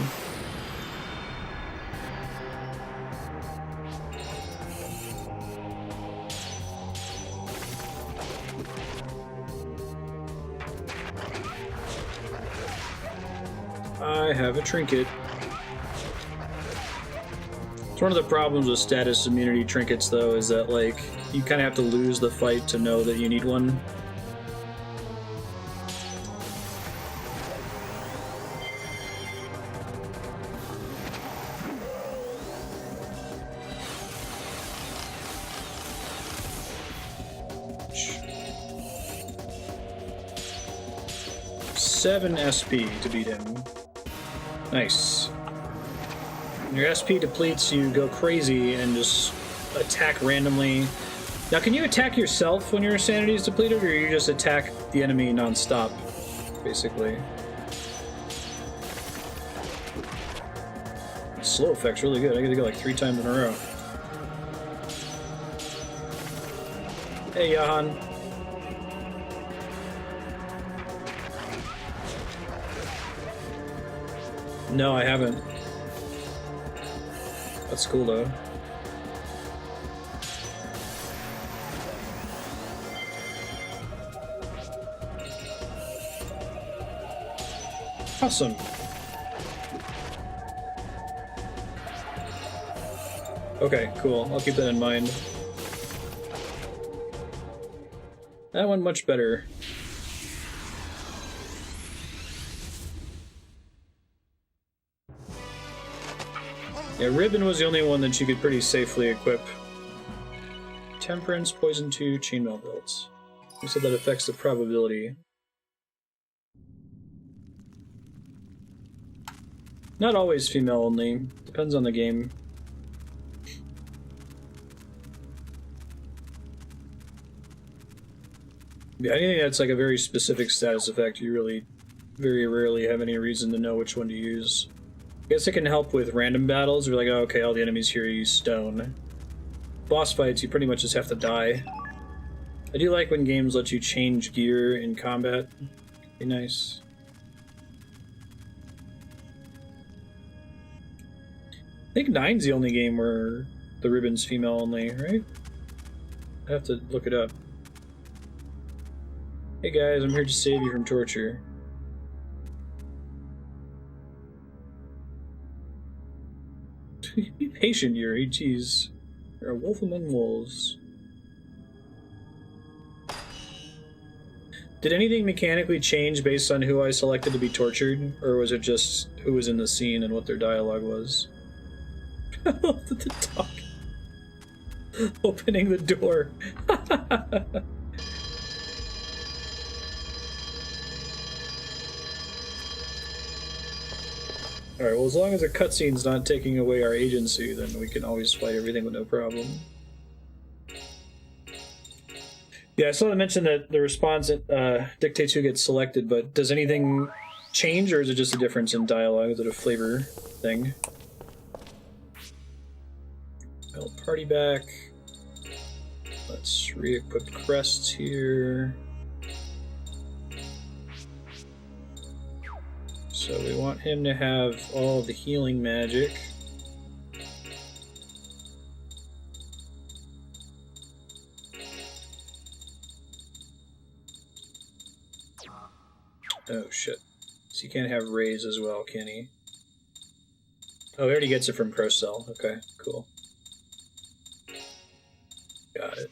I have a trinket. It's one of the problems with status immunity trinkets, though, is that, like, you kind of have to lose the fight to know that you need one. Seven SP to beat him. Nice. When your SP depletes, you go crazy and just attack randomly. Now, can you attack yourself when your sanity is depleted, or you just attack the enemy non-stop, basically? Slow effect's really good. I gotta go like 3 times in a row. Hey, Joachim. No, I haven't. That's cool, though. Awesome. Okay, cool. I'll keep that in mind. That went much better. Yeah, Ribbon was the only one that you could pretty safely equip. Temperance, Poison 2, Chainmail Belts. You said that affects the probability. Not always female only. Depends on the game. Yeah, anything that's like a very specific status effect, you really very rarely have any reason to know which one to use. I guess it can help with random battles. You're like, oh, okay, all the enemies here use stone. Boss fights, you pretty much just have to die. I do like when games let you change gear in combat. Be nice. I think 9's the only game where the ribbon's female only, right? I have to look it up. Hey guys, I'm here to save you from torture. Be patient, Yuri. Jeez. You're a wolf among wolves. Did anything mechanically change based on who I selected to be tortured? Or was it just who was in the scene and what their dialogue was? The dog. Opening the door. Alright, well, as long as the cutscene's not taking away our agency, then we can always fight everything with no problem. Yeah, I saw them mention that the response dictates who gets selected, but does anything change, or is it just a difference in dialogue? Is it a flavor thing? I'll party back. Let's re-equip crests here. So we want him to have all the healing magic. Oh shit. So you can't have raise as well, can he? Oh, he already gets it from Procell. Okay, cool. Got it.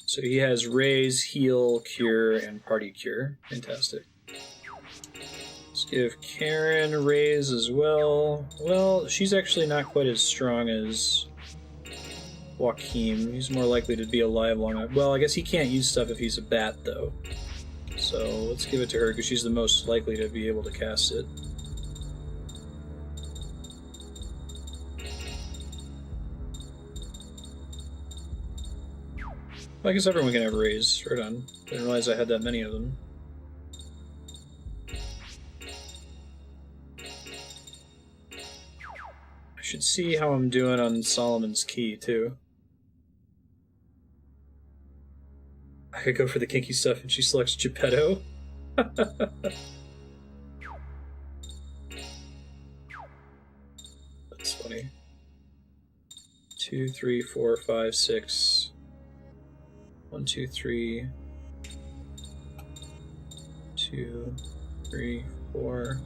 So he has raise, heal, cure, and party cure. Fantastic. Let's give Karen raise as well. Well, she's actually not quite as strong as Joachim. He's more likely to be alive long enough. Well, I guess he can't use stuff if he's a bat, though. So let's give it to her, because she's the most likely to be able to cast it. I guess everyone can have a raise. Right on. Didn't realize I had that many of them. I should see how I'm doing on Solomon's Key, too. I could go for the kinky stuff and she selects Geppetto. That's funny. 2, 3, 4, 5, 6. 1, 2, 3. 2, 3, 4,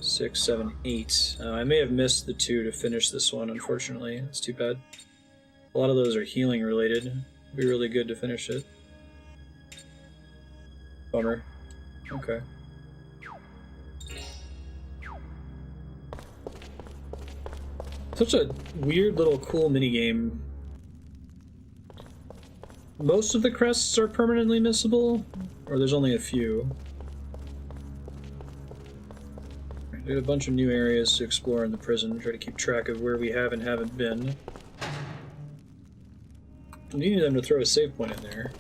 6, 7, 8. I may have missed the 2 to finish this one, unfortunately. That's too bad. A lot of those are healing related. It'd be really good to finish it. Bummer. Okay. Such a weird little cool minigame. Most of the crests are permanently missable, or there's only a few. There's a bunch of new areas to explore in the prison, try to keep track of where we have and haven't been. I needed them to throw a save point in there.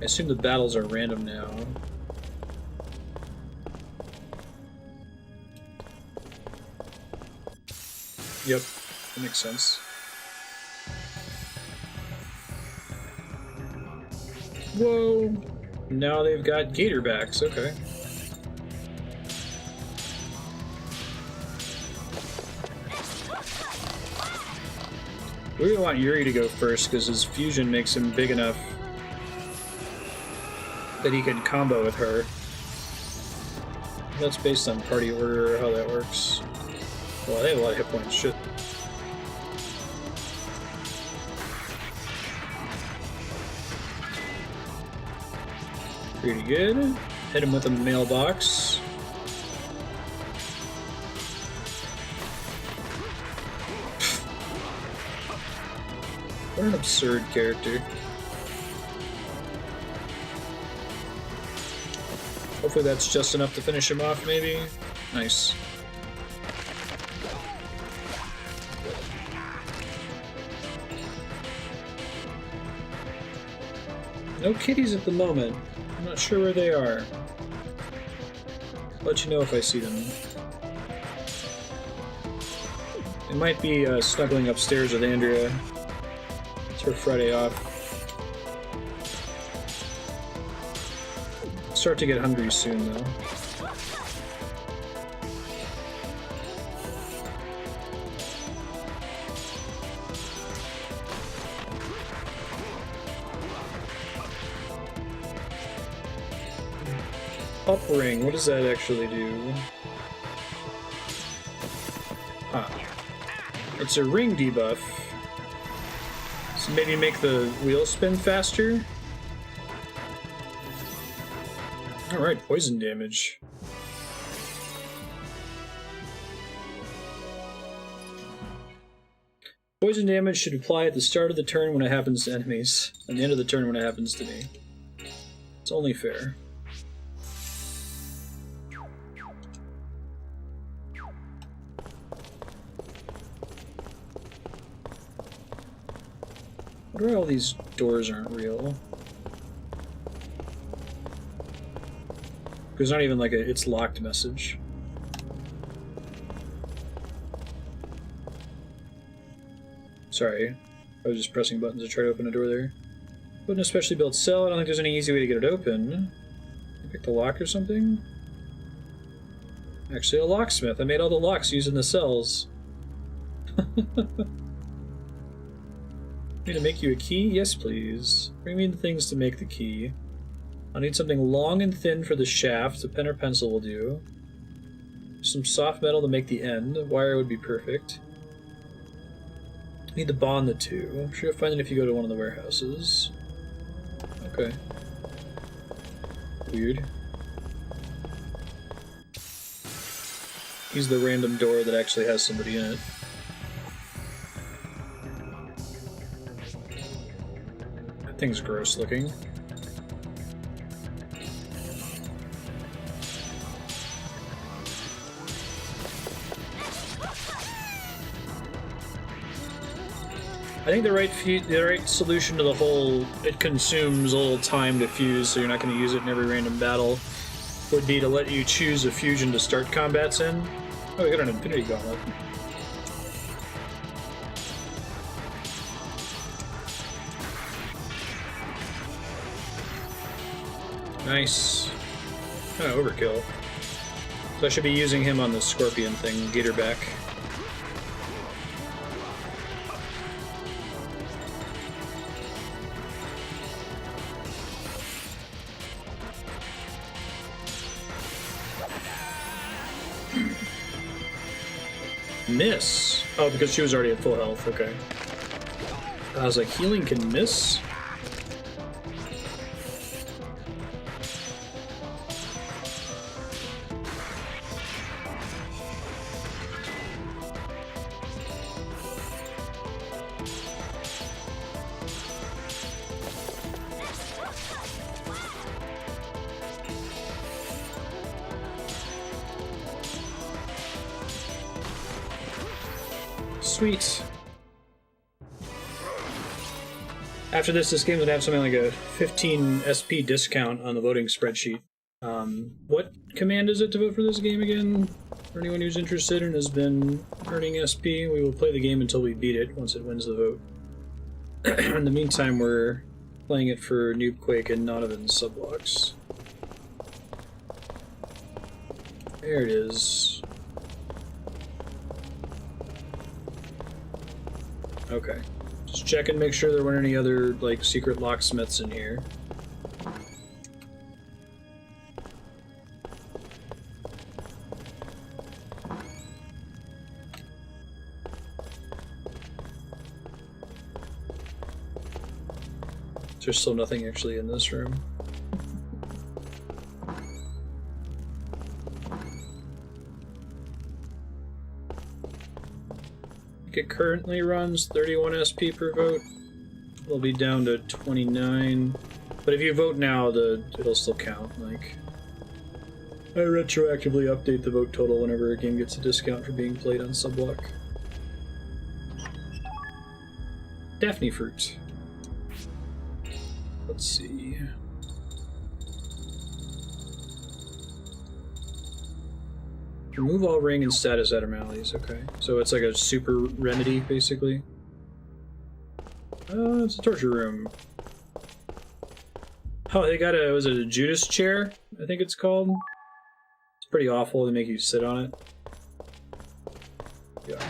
I assume the battles are random now. Yep, that makes sense. Whoa! Now they've got gator backs, okay. We really want Yuri to go first because his fusion makes him big enough that he can combo with her. That's based on party order or how that works. Well, they have a lot of hit points, shit. Pretty good. Hit him with a mailbox. What an absurd character. Hopefully that's just enough to finish him off, maybe? Nice. No kitties at the moment. I'm not sure where they are. I'll let you know if I see them. They might be snuggling upstairs with Andrea. It's her Friday off. Start to get hungry soon, though. Up ring, what does that actually do? Ah. It's a ring debuff. So maybe make the wheel spin faster? Alright, poison damage. Poison damage should apply at the start of the turn when it happens to enemies, and the end of the turn when it happens to me. It's only fair. Wonder why all these doors aren't real. There's not even like a "it's locked" message. Sorry, I was just pressing buttons to try to open a door there. But an especially built cell, I don't think there's any easy way to get it open. Pick the lock or something? Actually, a locksmith. I made all the locks using the cells. Need to make you a key? Yes, please. Bring me the things to make the key. I'll need something long and thin for the shaft. A pen or pencil will do. Some soft metal to make the end. A wire would be perfect. Need to bond the two. I'm sure you'll find it if you go to one of the warehouses. Okay. Weird. Use the random door that actually has somebody in it. That thing's gross looking. I think the right solution to the whole it consumes a little time to fuse, so you're not going to use it in every random battle, would be to let you choose a fusion to start combats in. Oh, we got an Infinity Gauntlet. Nice. Oh, overkill. So I should be using him on the scorpion thing, get her back. Miss? Oh, because she was already at full health, okay. I was like, healing can miss? Sweet. After this game's gonna have something like a 15 SP discount on the voting spreadsheet. What command is it to vote for this game again? For anyone who's interested and has been earning SP, we will play the game until we beat it, once it wins the vote. In the meantime, we're playing it for Noob Quake and Donovan subblocks. There it is. Okay. Just check and make sure there weren't any other, like, secret locksmiths in here. There's still nothing actually in this room. It currently runs 31 SP per vote. It'll be down to 29. But if you vote now, it'll still count. Like, I retroactively update the vote total whenever a game gets a discount for being played on subblock. Daphne fruit. Let's see. Remove all ring and status abnormalities, okay. So it's like a super remedy, basically. It's a torture room. Oh, they got was it a Judas chair? I think it's called. It's pretty awful, they make you sit on it. Yuck.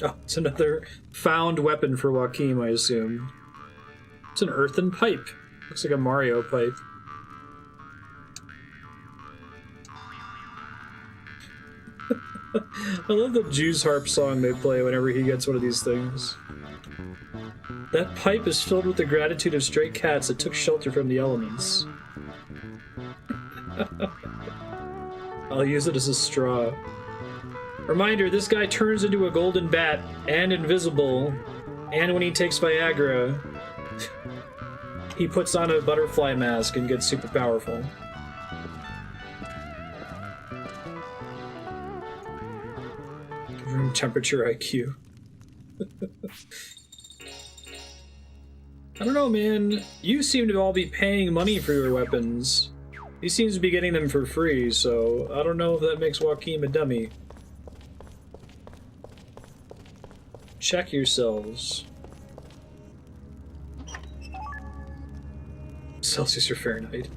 Oh, it's another found weapon for Joachim, I assume. It's an earthen pipe. Looks like a Mario pipe. I love the Jew's harp song they play whenever he gets one of these things. That pipe is filled with the gratitude of stray cats that took shelter from the elements. I'll use it as a straw. Reminder, this guy turns into a golden bat and invisible, and when he takes Viagra, he puts on a butterfly mask and gets super powerful. Room temperature IQ. I don't know, man. You seem to all be paying money for your weapons. He seems to be getting them for free, so I don't know if that makes Joachim a dummy. Check yourselves. Celsius or Fahrenheit.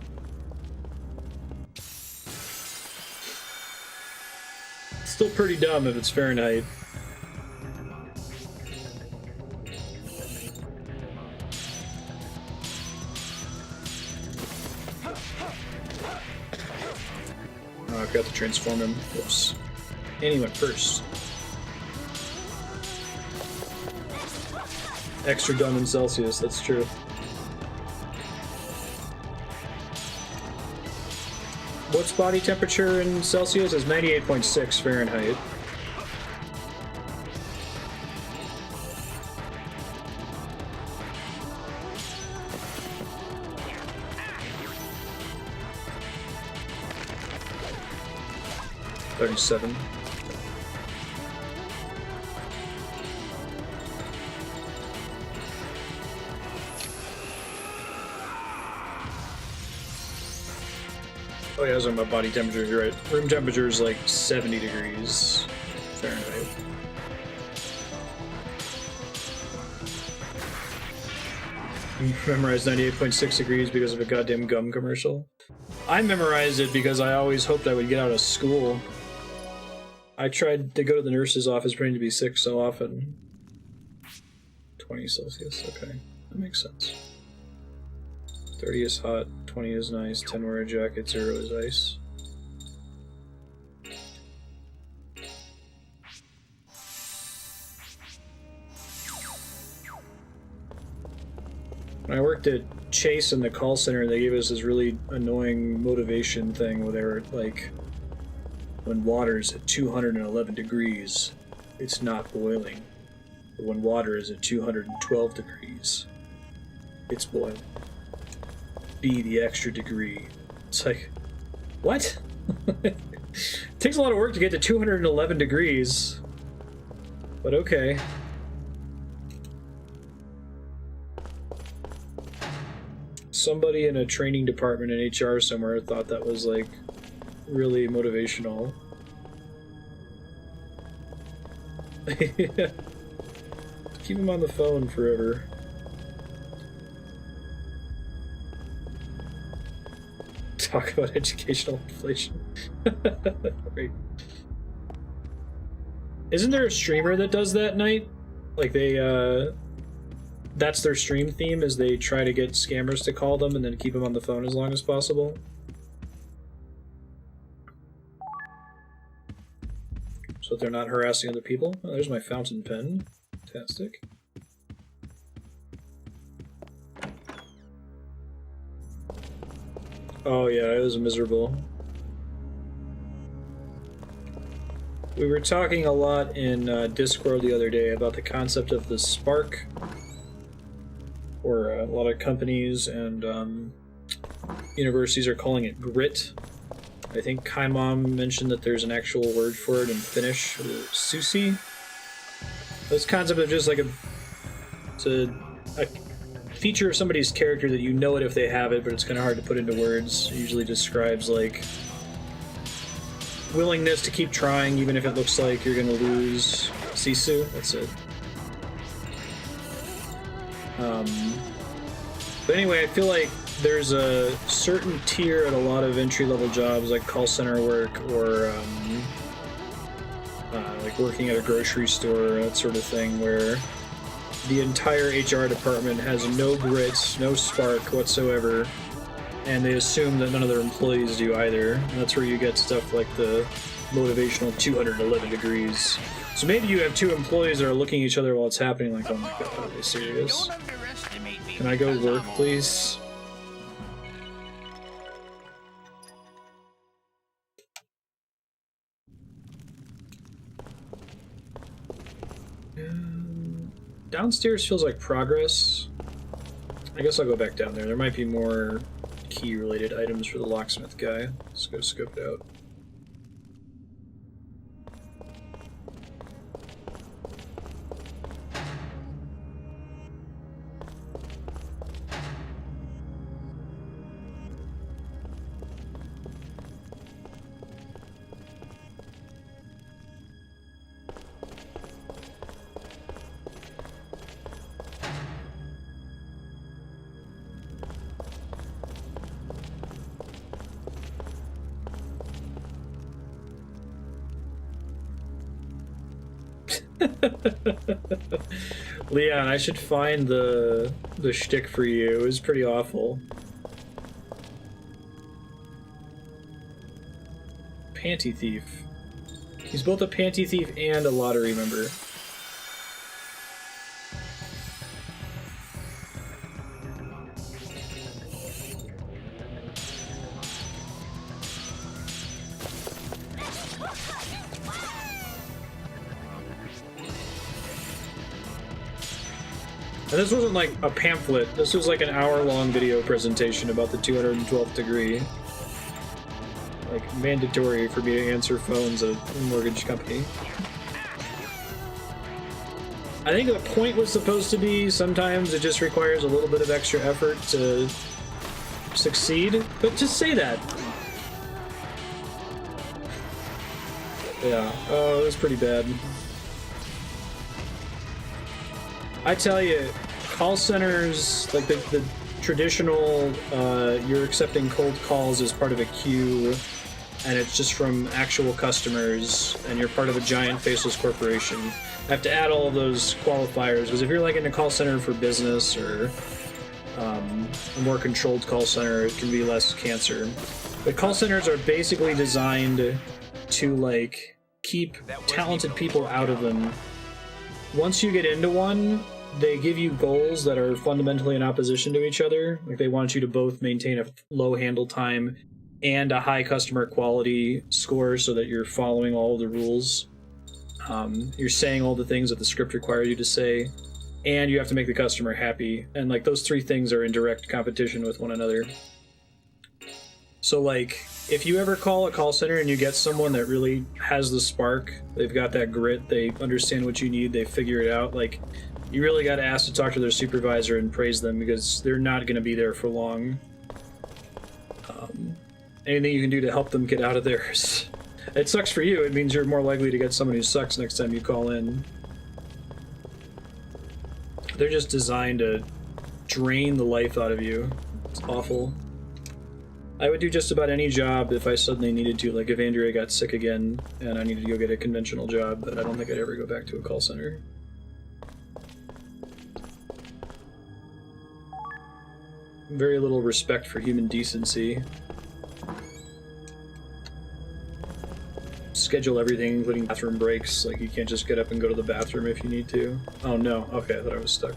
Still pretty dumb if it's Fahrenheit. Oh, I forgot to transform him. Whoops. And he went first. Extra dumb in Celsius, that's true. What's body temperature in Celsius? It's 98.6 Fahrenheit. 37. Oh yeah, those are my body temperature, you're right. Room temperature is like 70 degrees Fahrenheit. You memorized 98.6 degrees because of a goddamn gum commercial. I memorized it because I always hoped I would get out of school. I tried to go to the nurse's office pretending to be sick so often. 20 Celsius, okay. That makes sense. 30 is hot, 20 is nice, 10 wear a jacket, 0 is ice. When I worked at Chase in the call center, they gave us this really annoying motivation thing where they were like, when water's at 211 degrees, it's not boiling. But when water is at 212 degrees, it's boiling. Be the extra degree. It's like, what? It takes a lot of work to get to 211 degrees. But okay. Somebody in a training department in HR somewhere thought that was like really motivational. Yeah. Keep him on the phone forever. Talk about educational inflation. Right. Isn't there a streamer that does that, Night? Like they, that's their stream theme, is they try to get scammers to call them and then keep them on the phone as long as possible. So that they're not harassing other people. Oh, there's my fountain pen. Fantastic. Oh yeah, it was miserable. We were talking a lot in Discord the other day about the concept of the spark, or a lot of companies and universities are calling it grit. I think Kaimom mentioned that there's an actual word for it in Finnish, susi. This concept of just like it's a feature of somebody's character that you know it if they have it, but it's kind of hard to put into words. It usually describes like willingness to keep trying even if it looks like you're gonna lose. Sisu, that's it. But anyway, I feel like there's a certain tier at a lot of entry-level jobs like call center work or like working at a grocery store, that sort of thing, where the entire HR department has no grit, no spark whatsoever, and they assume that none of their employees do either. And that's where you get stuff like the motivational 211 degrees. So maybe you have two employees that are looking at each other while it's happening like, oh my god, are they serious? Can I go work, please? Downstairs feels like progress. I guess I'll go back down there. There might be more key-related items for the locksmith guy. Let's go scope it out. Leon, I should find the shtick for you. It was pretty awful. Panty thief. He's both a panty thief and a lottery member. And this wasn't like a pamphlet, this was like an hour-long video presentation about the 212th degree. like mandatory for me to answer phones at a mortgage company. I think the point was supposed to be sometimes it just requires a little bit of extra effort to succeed, but just say that. Yeah, oh, it was pretty bad. I tell you, call centers, like the traditional, you're accepting cold calls as part of a queue, and it's just from actual customers, and you're part of a giant faceless corporation. I have to add all of those qualifiers, because if you're like in a call center for business or a more controlled call center, it can be less cancer. But call centers are basically designed to like keep talented people out of them. Once you get into one, they give you goals that are fundamentally in opposition to each other. Like they want you to both maintain a low handle time and a high customer quality score so that you're following all of the rules. You're saying all the things that the script requires you to say, and you have to make the customer happy. And like those three things are in direct competition with one another. So like, if you ever call a call center and you get someone that really has the spark, they've got that grit, they understand what you need, they figure it out, like, you really got to ask to talk to their supervisor and praise them because they're not going to be there for long. Anything you can do to help them get out of there. It sucks for you. It means you're more likely to get someone who sucks next time you call in. They're just designed to drain the life out of you. It's awful. I would do just about any job if I suddenly needed to, like if Andrea got sick again and I needed to go get a conventional job, but I don't think I'd ever go back to a call center. Very little respect for human decency. Schedule everything, including bathroom breaks. Like, you can't just get up and go to the bathroom if you need to. Oh no, okay, I thought I was stuck.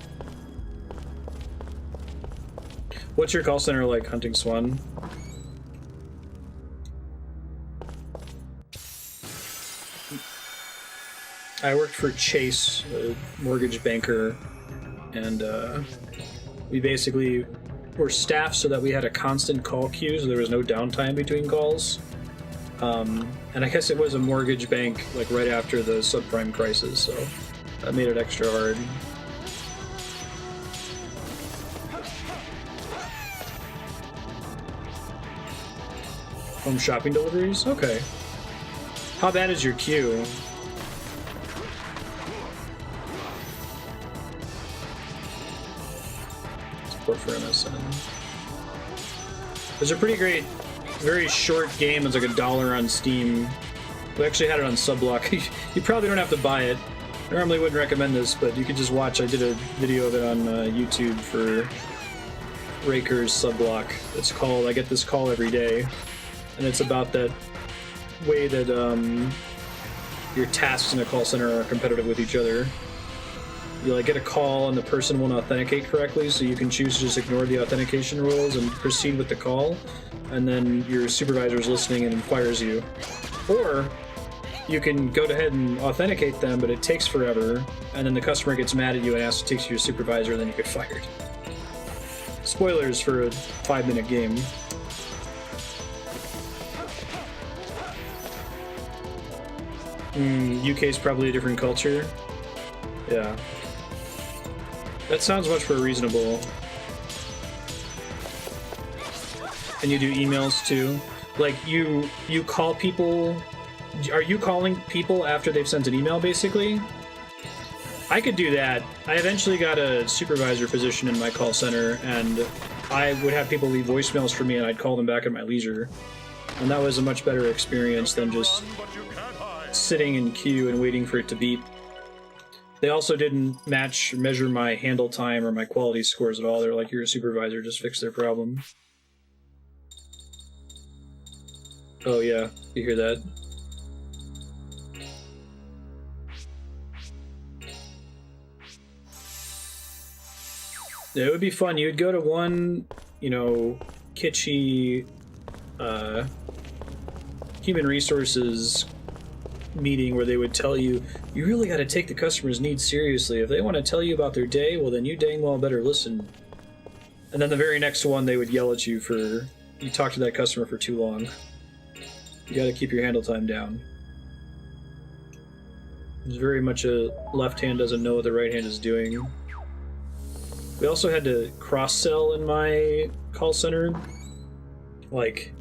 What's your call center like, Hunting Swan? I worked for Chase, a mortgage banker, and we basically were staffed so that we had a constant call queue, so there was no downtime between calls. And I guess it was a mortgage bank like right after the subprime crisis, so that made it extra hard. Home shopping deliveries? Okay. How bad is your queue? Support for MSN. There's a pretty great, very short game. It's like $1 on Steam. We actually had it on Subblock. You probably don't have to buy it. I normally wouldn't recommend this, but you could just watch. I did a video of it on YouTube for Raker's Subblock. It's called I Get This Call Every Day. And it's about that way that your tasks in a call center are competitive with each other. You like get a call and the person won't authenticate correctly, so you can choose to just ignore the authentication rules and proceed with the call, and then your supervisor is listening and fires you. Or you can go ahead and authenticate them, but it takes forever, and then the customer gets mad at you and asks to take to your supervisor, and then you get fired. Spoilers for a 5-minute game. UK's probably a different culture. Yeah. That sounds much more reasonable. And you do emails too? Like, you call people... Are you calling people after they've sent an email, basically? I could do that. I eventually got a supervisor position in my call center, and I would have people leave voicemails for me, and I'd call them back at my leisure. And that was a much better experience than just sitting in queue and waiting for it to beep. They also didn't measure my handle time or my quality scores at all. They're like, you're a supervisor, just fix their problem. Oh yeah, you hear that? Yeah, it would be fun. You'd go to one, you know, kitschy human resources meeting where they would tell you, you really got to take the customer's needs seriously. If they want to tell you about their day, well then you dang well better listen. And then the very next one they would yell at you for you talked to that customer for too long. You gotta keep your handle time down. It's very much a left hand doesn't know what the right hand is doing. We also had to cross-sell in my call center. Like,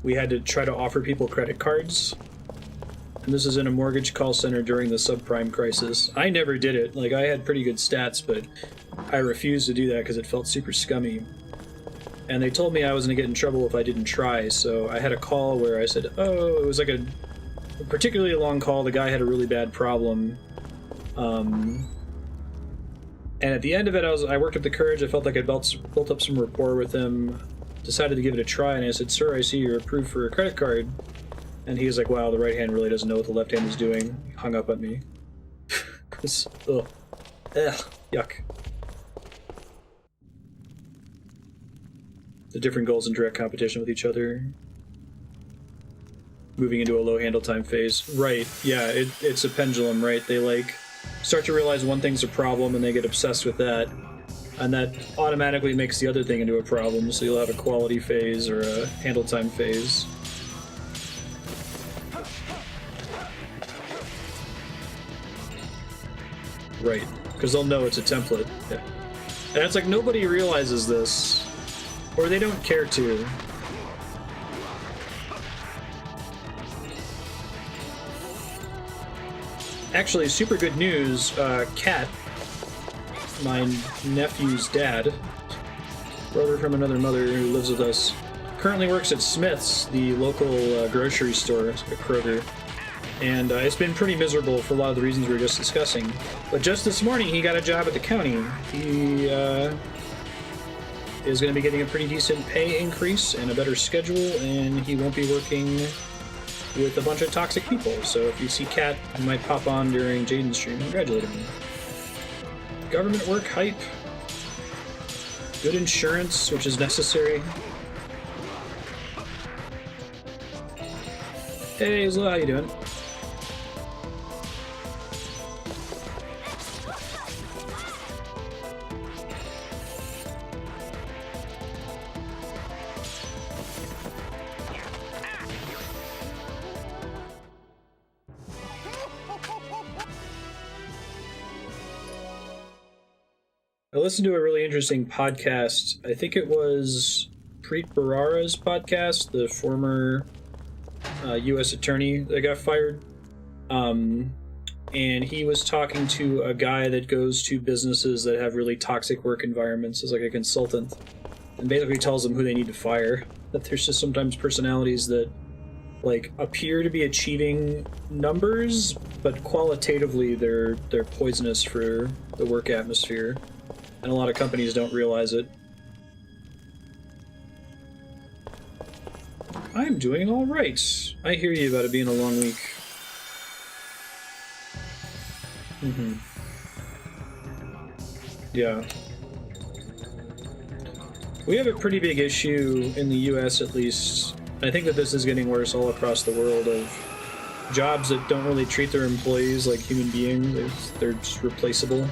we had to try to offer people credit cards. And this is in a mortgage call center during the subprime crisis. I never did it. Like, I had pretty good stats, but I refused to do that because it felt super scummy. And they told me I was going to get in trouble if I didn't try, so I had a call where I said, oh, it was like a particularly long call. The guy had a really bad problem. And at the end of it, I worked up the courage. I felt like I built up some rapport with him, decided to give it a try, and I said, sir, I see you're approved for a credit card. And he was like, wow, the right hand really doesn't know what the left hand is doing. He hung up on me. Ugh. Yuck. The different goals in direct competition with each other. Moving into a low handle time phase. Right, yeah, it's a pendulum, right? They, like, start to realize one thing's a problem and they get obsessed with that. And that automatically makes the other thing into a problem, so you'll have a quality phase or a handle time phase. Right, because they'll know it's a template. Yeah. And it's like nobody realizes this, or they don't care to. Actually, super good news, Kat, my nephew's dad, brother from another mother who lives with us, currently works at Smith's, the local grocery store at Kroger. And it's been pretty miserable for a lot of the reasons we were just discussing. But just this morning, he got a job at the county. He is going to be getting a pretty decent pay increase and a better schedule, and he won't be working with a bunch of toxic people. So if you see Kat, you might pop on during Jaden's stream. Congratulate him. Government work hype. Good insurance, which is necessary. Hey, Zla, how you doing? I listened to a really interesting podcast. I think it was Preet Bharara's podcast, the former U.S. attorney that got fired. And he was talking to a guy that goes to businesses that have really toxic work environments as like a consultant, and basically tells them who they need to fire. That there's just sometimes personalities that like appear to be achieving numbers, but qualitatively they're poisonous for the work atmosphere. And a lot of companies don't realize it. I'm doing all right. I hear you about it being a long week. Yeah. We have a pretty big issue in the US, at least. I think that this is getting worse all across the world, of jobs that don't really treat their employees like human beings. They're just replaceable.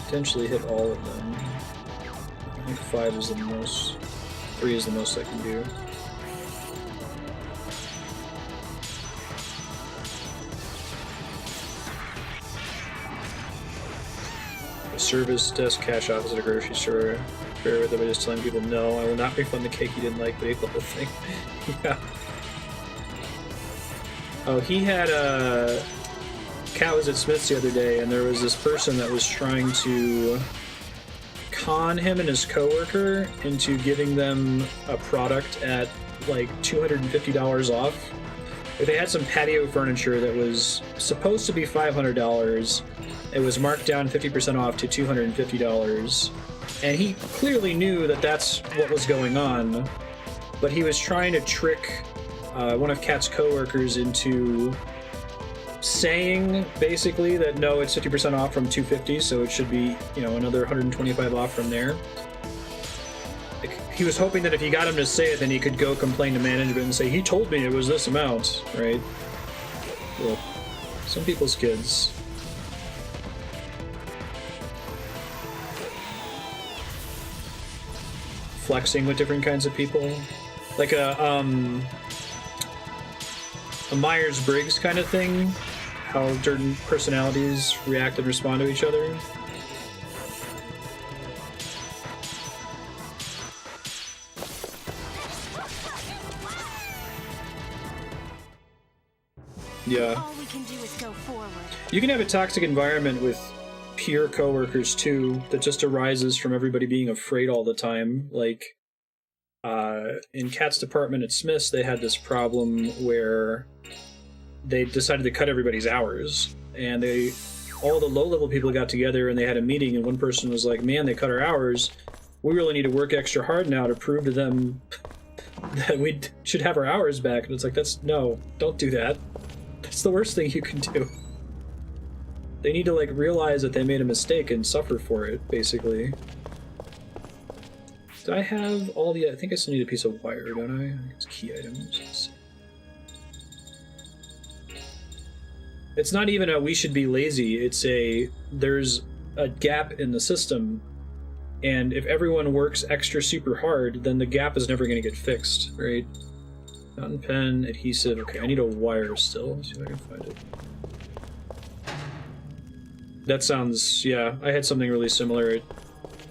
Potentially hit all of them. I think 5 is the most. 3 is the most I can do. A service desk cash office at a grocery store. Bear with it by just telling people, no, I will not refund the cake you didn't like, but ate the whole thing. Yeah. Oh, he had a... Kat was at Smith's the other day, and there was this person that was trying to con him and his coworker into giving them a product at like $250 off. They had some patio furniture that was supposed to be $500. It was marked down 50% off to $250. And he clearly knew that that's what was going on, but he was trying to trick one of Kat's coworkers into saying basically that no, it's 50% off from $250, so it should be, you know, another $125 off from there. Like, he was hoping that if he got him to say it, then he could go complain to management and say, he told me it was this amount, right? Well, some people's kids. flexing with different kinds of people. Like a Myers-Briggs kind of thing. How certain personalities react and respond to each other. Yeah. All we can do is go forward. You can have a toxic environment with peer coworkers too that just arises from everybody being afraid all the time. Like in Kat's department at Smith's, they had this problem where they decided to cut everybody's hours, and all the low-level people got together and they had a meeting, and one person was like, man, they cut our hours. We really need to work extra hard now to prove to them that we should have our hours back. And it's like, no, don't do that. That's the worst thing you can do. They need to, like, realize that they made a mistake and suffer for it, basically. Do I have all the... I think I still need a piece of wire, don't I? It's key items. Let's see. It's not even a we should be lazy. It's there's a gap in the system, and if everyone works extra super hard, then the gap is never going to get fixed, right? Fountain pen, adhesive. Okay, I need a wire still. Let's see if I can find it. That sounds... yeah, I had something really similar at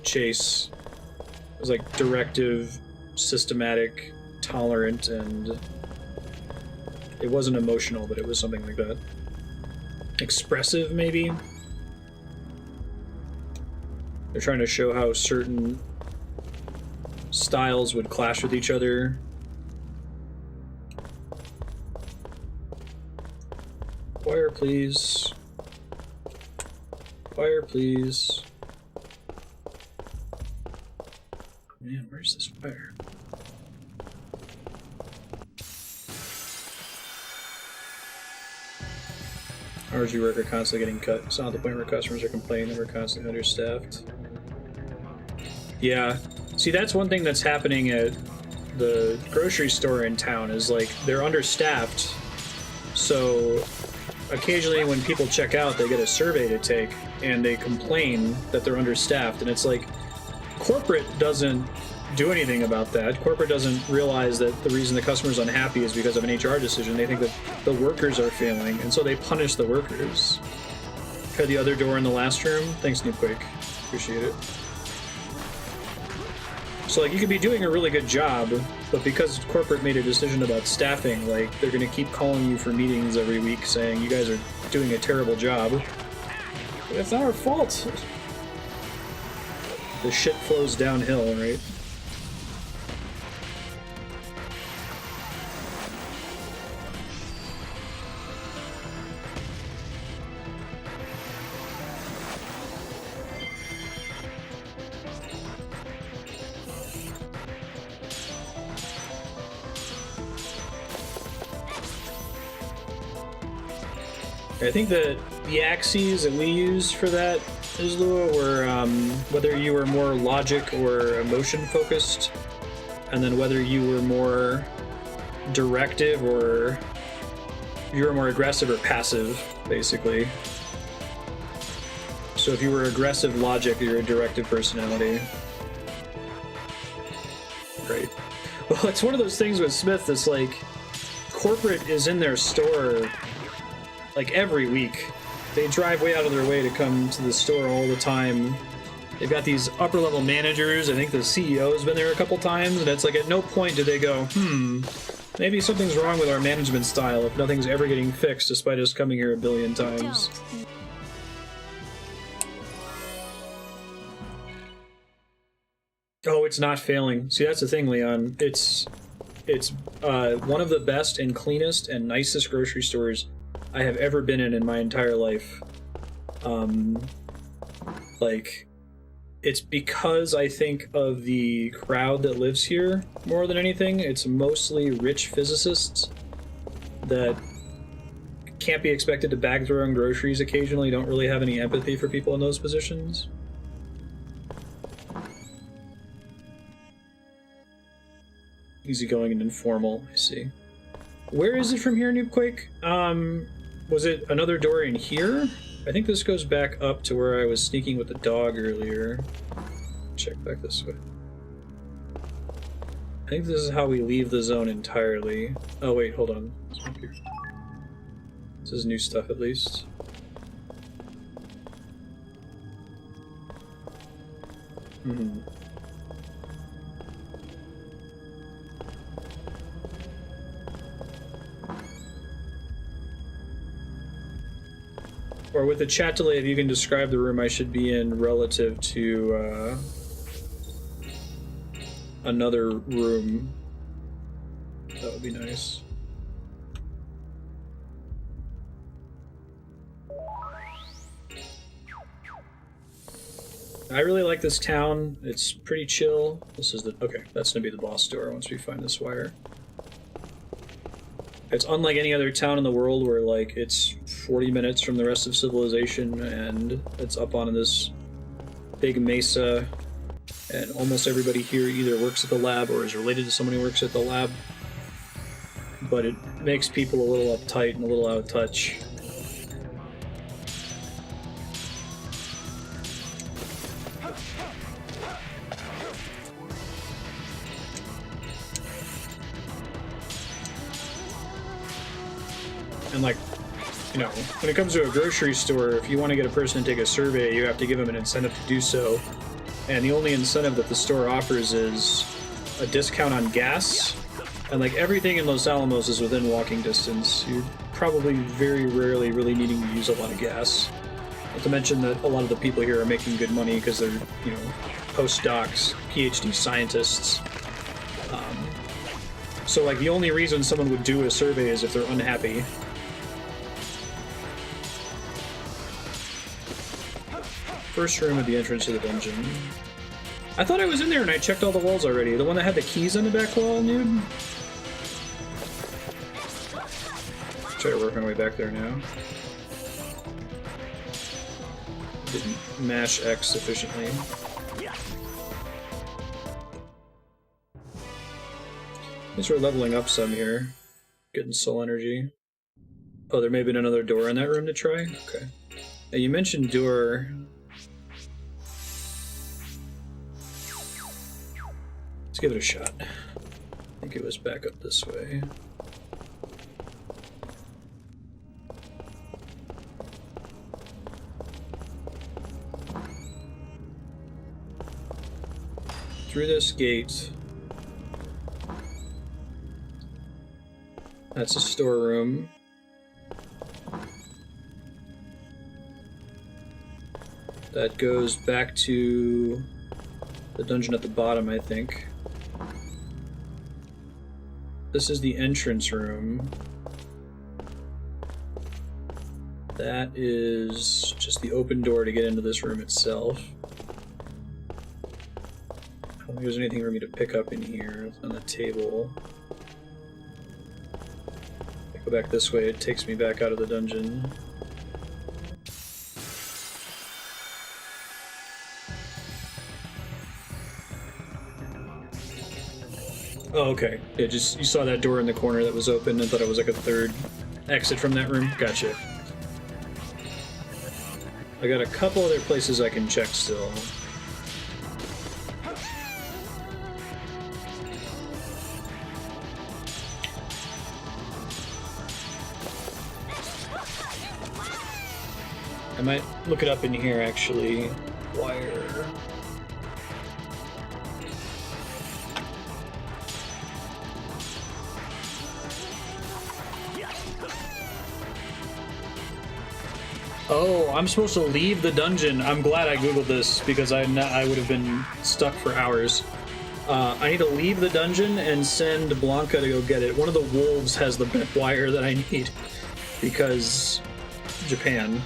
Chase. It was like directive, systematic, tolerant, and it wasn't emotional, but it was something like that. Expressive, maybe? They're trying to show how certain styles would clash with each other. Wire, please. Wire, please. Man, where's this wire? Hours you work are constantly getting cut. It's not the point where customers are complaining that we're constantly understaffed. Yeah. See, that's one thing that's happening at the grocery store in town, is like they're understaffed. So occasionally when people check out, they get a survey to take and they complain that they're understaffed, and it's like corporate doesn't do anything about that. Corporate doesn't realize that the reason the customer's unhappy is because of an HR decision. They think that the workers are failing, and so they punish the workers. Try the other door in the last room. Thanks, Newquake. Appreciate it. So, like, you could be doing a really good job, but because corporate made a decision about staffing, like, they're going to keep calling you for meetings every week saying you guys are doing a terrible job. But it's not our fault. The shit flows downhill, right? I think that the axes that we use for that, Islua, were whether you were more logic or emotion focused, and then whether you were more directive or you were more aggressive or passive, basically. So if you were aggressive logic, you're a directive personality. Right. Well, it's one of those things with Smith that's like, corporate is in their store like every week. They drive way out of their way to come to the store all the time. They've got these upper level managers. I think the CEO has been there a couple times, and it's like at no point do they go, maybe something's wrong with our management style if nothing's ever getting fixed despite us coming here a billion times. Oh, it's not failing. See, that's the thing, Leon. It's one of the best and cleanest and nicest grocery stores I have ever been in my entire life. Like, it's because I think of the crowd that lives here more than anything. It's mostly rich physicists that can't be expected to bag their own groceries occasionally, don't really have any empathy for people in those positions. Easygoing and informal, I see. Where is it from here, Noobquake? Was it another door in here? I think this goes back up to where I was sneaking with the dog earlier. Check back this way. I think this is how we leave the zone entirely. Oh wait, hold on. This is new stuff at least. Hmm. Or with the chat delay, if you can describe the room I should be in relative to another room, that would be nice. I really like this town. It's pretty chill. This is the... okay, that's gonna be the boss door once we find this wire. It's unlike any other town in the world where, like, it's 40 minutes from the rest of civilization and it's up on this big mesa, and almost everybody here either works at the lab or is related to someone who works at the lab. But it makes people a little uptight and a little out of touch. And, like, you know, when it comes to a grocery store, if you want to get a person to take a survey, you have to give them an incentive to do so. And the only incentive that the store offers is a discount on gas. And, like, everything in Los Alamos is within walking distance. You're probably very rarely really needing to use a lot of gas. Not to mention that a lot of the people here are making good money because they're, you know, postdocs, PhD scientists. So, like, the only reason someone would do a survey is if they're unhappy. First room at the entrance to the dungeon. I thought I was in there and I checked all the walls already. The one that had the keys on the back wall, dude? Try to work my way back there now. Didn't mash X sufficiently. At least we're leveling up some here. Getting soul energy. Oh, there may have been another door in that room to try? Okay. Now, you mentioned door... let's give it a shot. I think it was back up this way. Through this gate. That's a storeroom. That goes back to the dungeon at the bottom, I think. This is the entrance room. That is just the open door to get into this room itself. I don't think there's anything for me to pick up in here. It's on the table. If I go back this way, it takes me back out of the dungeon. Oh, okay. Yeah, just you saw that door in the corner that was open and thought it was like a third exit from that room. Gotcha. I got a couple other places I can check still. I might look it up in here actually. Wire. Oh, I'm supposed to leave the dungeon. I'm glad I googled this because I would have been stuck for hours. I need to leave the dungeon and send Blanca to go get it. One of the wolves has the bent wire that I need because Japan.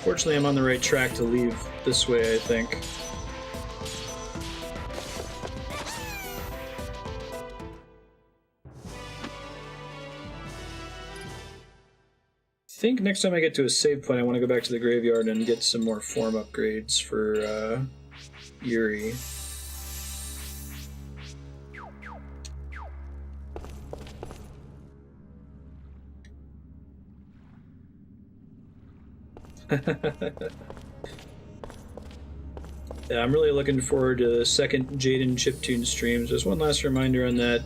Fortunately, I'm on the right track to leave this way, I think. I think next time I get to a save point, I want to go back to the graveyard and get some more form upgrades for Yuri. Yeah, I'm really looking forward to the second Jaden chiptune streams. Just one last reminder on that.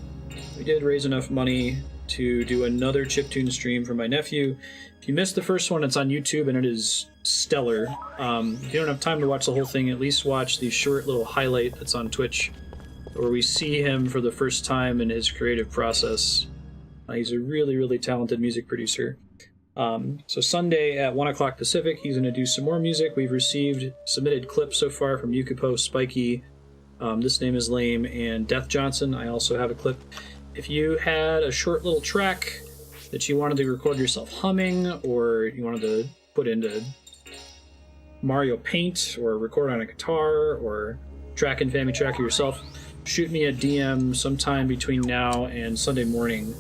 We did raise enough money to do another chiptune stream for my nephew. If you missed the first one, it's on YouTube and it is stellar. If you don't have time to watch the whole thing, at least watch the short little highlight that's on Twitch where we see him for the first time in his creative process. He's a really, really talented music producer. So Sunday at 1 o'clock Pacific, he's going to do some more music. We've received submitted clips so far from Yukipo, Spiky, This Name is Lame, and Death Johnson. I also have a clip. If you had a short little track that you wanted to record yourself humming, or you wanted to put into Mario Paint, or record on a guitar, or track in FamiTracker yourself, shoot me a DM sometime between now and Sunday morning.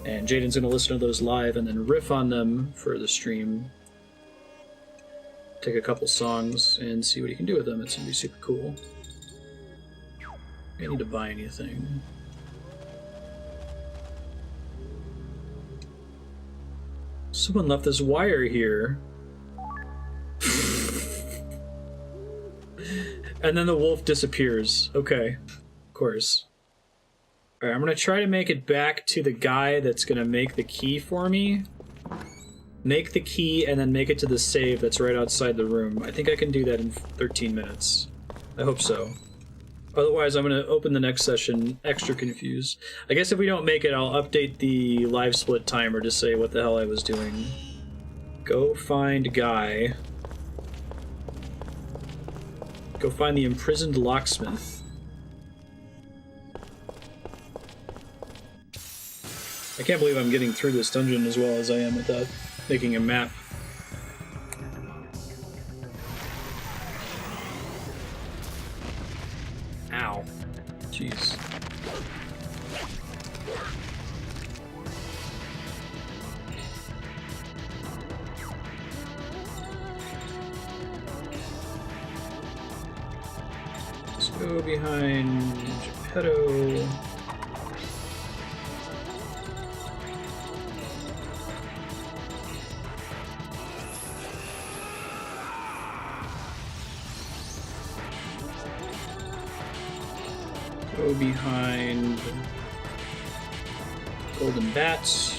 And Jaden's going to listen to those live and then riff on them for the stream. Take a couple songs and see what he can do with them. It's going to be super cool. I need to buy anything. Someone left this wire here. And then the wolf disappears. Okay. Of course. Alright, I'm going to try to make it back to the guy that's going to make the key for me. Make the key and then make it to the save that's right outside the room. I think I can do that in 13 minutes. I hope so. Otherwise, I'm going to open the next session extra confused. I guess if we don't make it, I'll update the live split timer to say what the hell I was doing. Go find guy. Go find the imprisoned locksmith. I can't believe I'm getting through this dungeon as well as I am without making a map. Ow. Jeez. Let's go behind Geppetto. Go behind Golden Bats.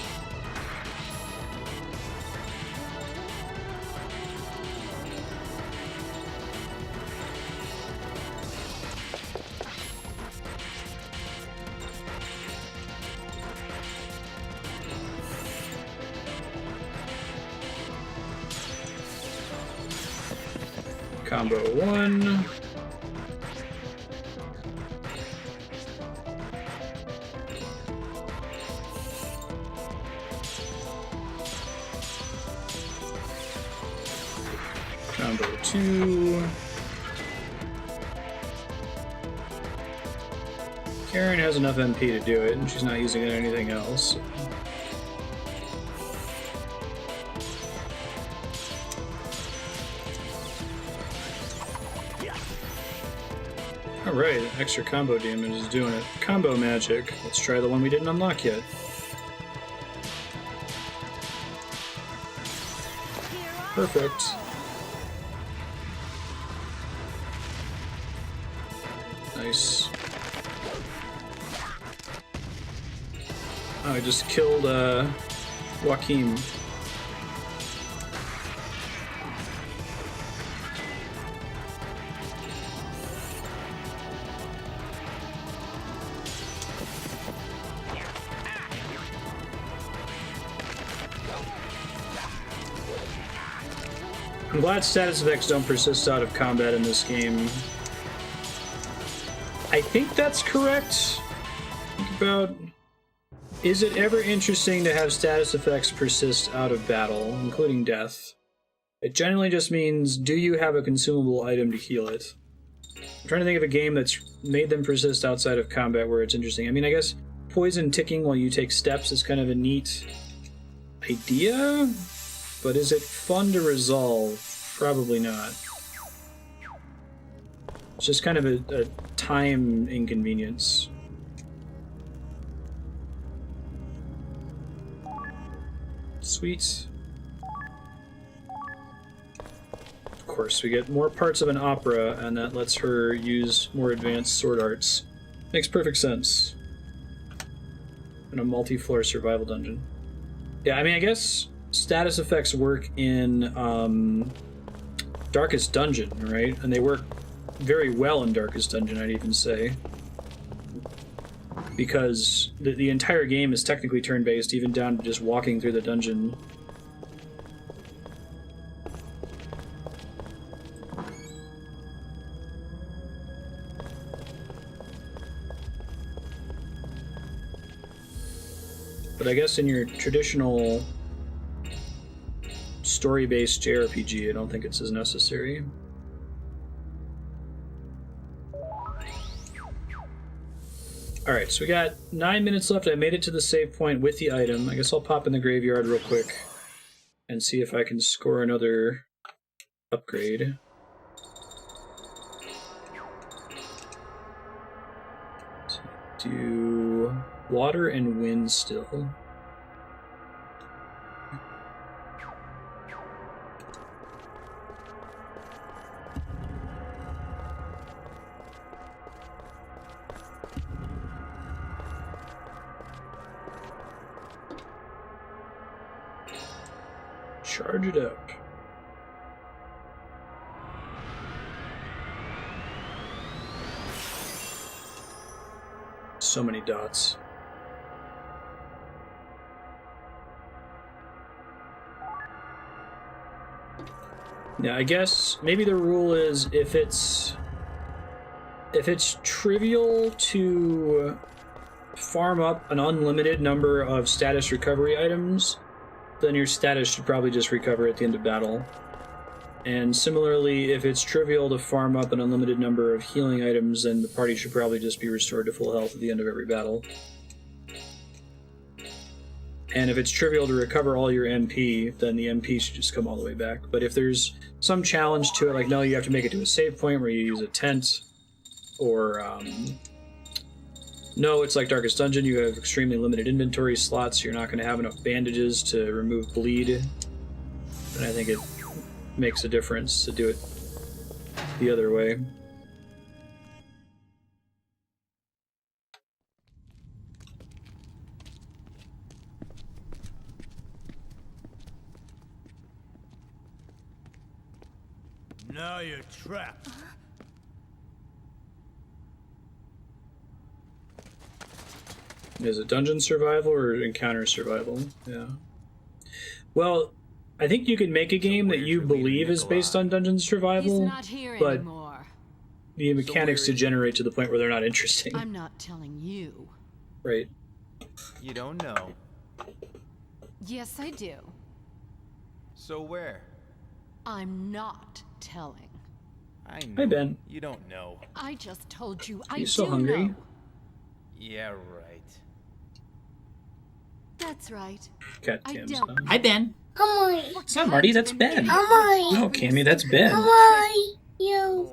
Combo 1. Combo 2. Karen has enough MP to do it, and she's not using it on anything else. Alright, extra combo damage is doing it. Combo magic. Let's try the one we didn't unlock yet. Perfect. Nice. Oh, I just killed Joachim. I'm glad status effects don't persist out of combat in this game. I think that's correct. Think about... Is it ever interesting to have status effects persist out of battle, including death? It generally just means, do you have a consumable item to heal it? I'm trying to think of a game that's made them persist outside of combat where it's interesting. I mean, I guess poison ticking while you take steps is kind of a neat idea, but is it fun to resolve? Probably not. It's just kind of a time inconvenience. Sweet. course. We get more parts of an opera, and that lets her use more advanced sword arts. Makes perfect sense. In a multi-floor survival dungeon. Yeah, I mean, I guess status effects work in Darkest Dungeon, right? And they work very well in Darkest Dungeon, I'd even say. Because the entire game is technically turn-based, even down to just walking through the dungeon. But I guess in your traditional story-based JRPG, I don't think it's as necessary. Alright, so we got 9 minutes left. I made it to the save point with the item. I guess I'll pop in the graveyard real quick and see if I can score another upgrade. So do water and wind still. Charge it up. So many dots. Yeah, I guess maybe the rule is if it's trivial to farm up an unlimited number of status recovery items, then your status should probably just recover at the end of battle. And similarly, if it's trivial to farm up an unlimited number of healing items, then the party should probably just be restored to full health at the end of every battle. And if it's trivial to recover all your MP, then the MP should just come all the way back. But if there's some challenge to it, like no, you have to make it to a save point where you use a tent, or no, it's like Darkest Dungeon, you have extremely limited inventory slots, so you're not going to have enough bandages to remove bleed, then I think it makes a difference to do it the other way. Now you're trapped. Is it dungeon survival or encounter survival? Yeah. Well, I think you can make a game that you believe is based on dungeon survival, but the mechanics degenerate to the point where they're not interesting. I'm not telling you. Right. You don't know. Yes, I do. So where? I'm not telling. I know. Hi, Ben. You don't know. I just told you I You're so do hungry. know. Yeah, right. That's right. Cat I cams. don't. Hi, Ben. It's not Marty, that's Ben. Hi. No, Cammy, that's Ben. Hi. You.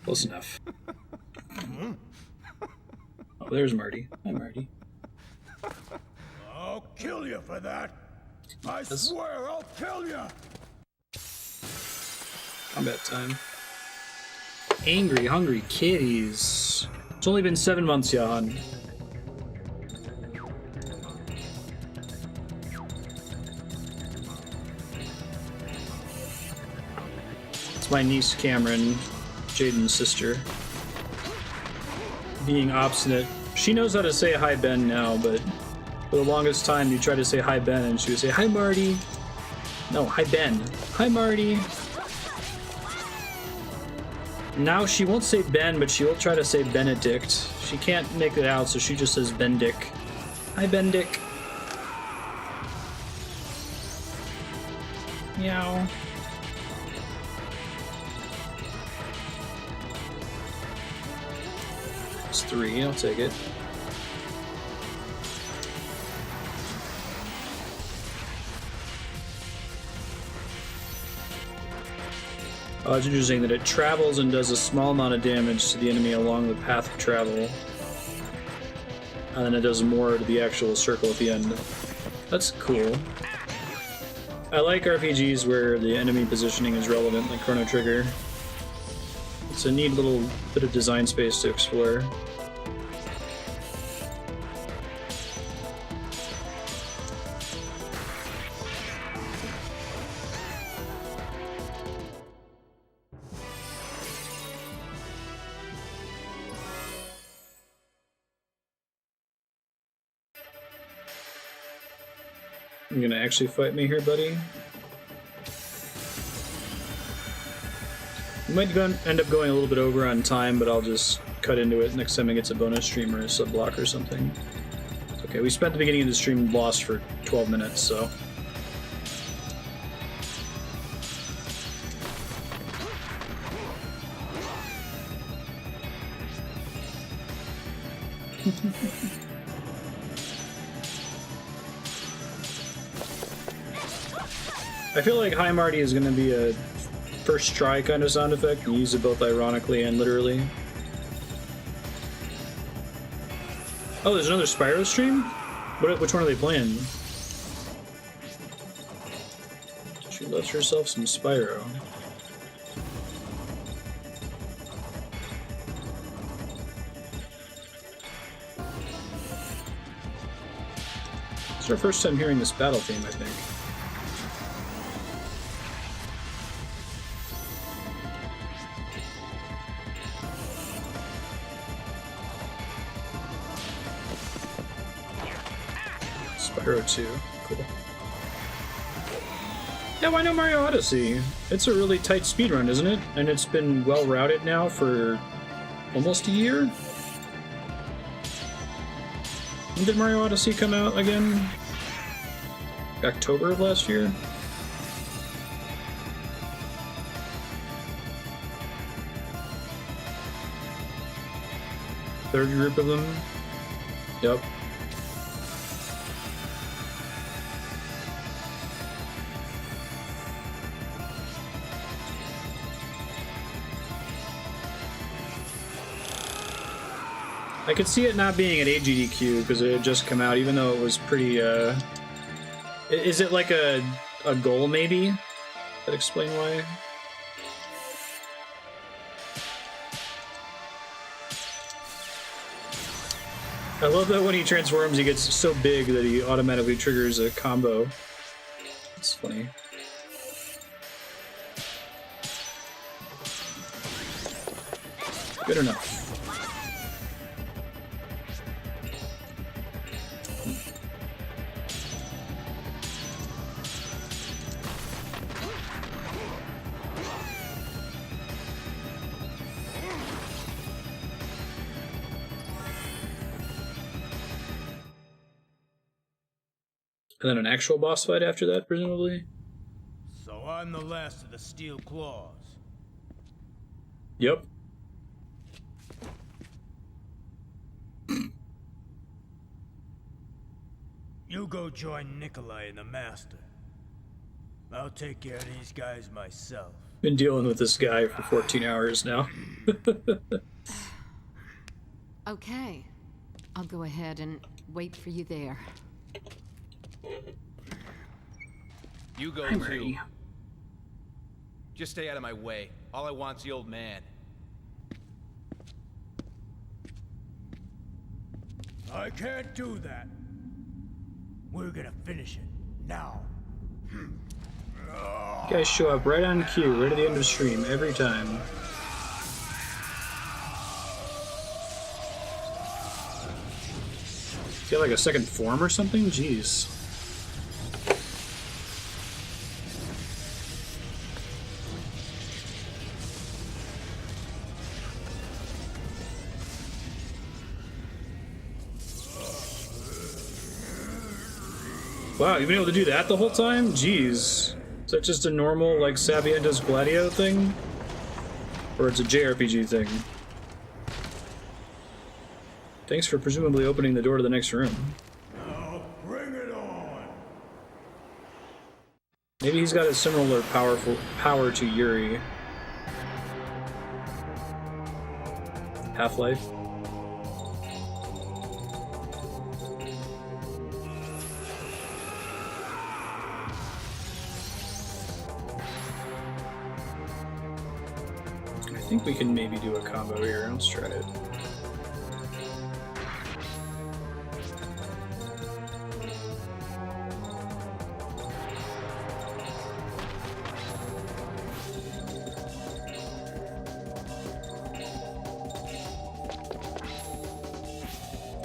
Close enough. Oh, there's Marty. Hi, Marty. I'll kill you for that. I swear I'll kill you. Combat time. Angry, hungry kitties. It's only been 7 months, Johan. It's my niece Cameron, Jaden's sister, being obstinate. She knows how to say hi Ben now, but for the longest time you try to say hi Ben and she would say hi Marty. No, hi Ben. Hi Marty. Now she won't say Ben, but she will try to say Benedict. She can't make it out, so she just says Bendick. Hi Bendick. Meow. It's 3, I'll take it. Oh, it's interesting that it travels and does a small amount of damage to the enemy along the path of travel. And then it does more to the actual circle at the end. That's cool. I like RPGs where the enemy positioning is relevant, like Chrono Trigger. It's a neat little bit of design space to explore. You gonna actually fight me here, buddy? We might end up going a little bit over on time, but I'll just cut into it next time it gets a bonus stream or a sub block or something. Okay, we spent the beginning of the stream lost for 12 minutes, so. I feel like Hi Marty is going to be a first try kind of sound effect. You use it both ironically and literally. Oh, there's another Spyro stream? Which one are they playing? She loves herself some Spyro. It's our first time hearing this battle theme, I think. Spyro 2, cool. Yeah, why no Mario Odyssey? It's a really tight speedrun, isn't it? And it's been well routed now for almost a year? When did Mario Odyssey come out again? October of last year? Third group of them? Yep. I could see it not being at AGDQ because it had just come out, even though it was pretty, Is it like a goal, maybe? That explain why? I love that when he transforms, he gets so big that he automatically triggers a combo. It's funny. Good enough. And then an actual boss fight after that, presumably? So I'm the last of the Steel Claws. Yep. You go join Nicolai and the Master. I'll take care of these guys myself. Been dealing with this guy for 14 hours now. Okay. I'll go ahead and wait for you there. You go I'm too. ready. Just stay out of my way. All I want's the old man. I can't do that. We're gonna finish it now. You guys show up right on cue, right at the end of the stream, every time. Get like a second form or something? Jeez. Wow, you've been able to do that the whole time? Jeez. Is that just a normal, like, Serpientes Gladio thing? Or it's a JRPG thing? Thanks for presumably opening the door to the next room. Now bring it on. Maybe he's got a similar power to Yuri. Half-Life? think we can maybe do a combo here. Let's try it.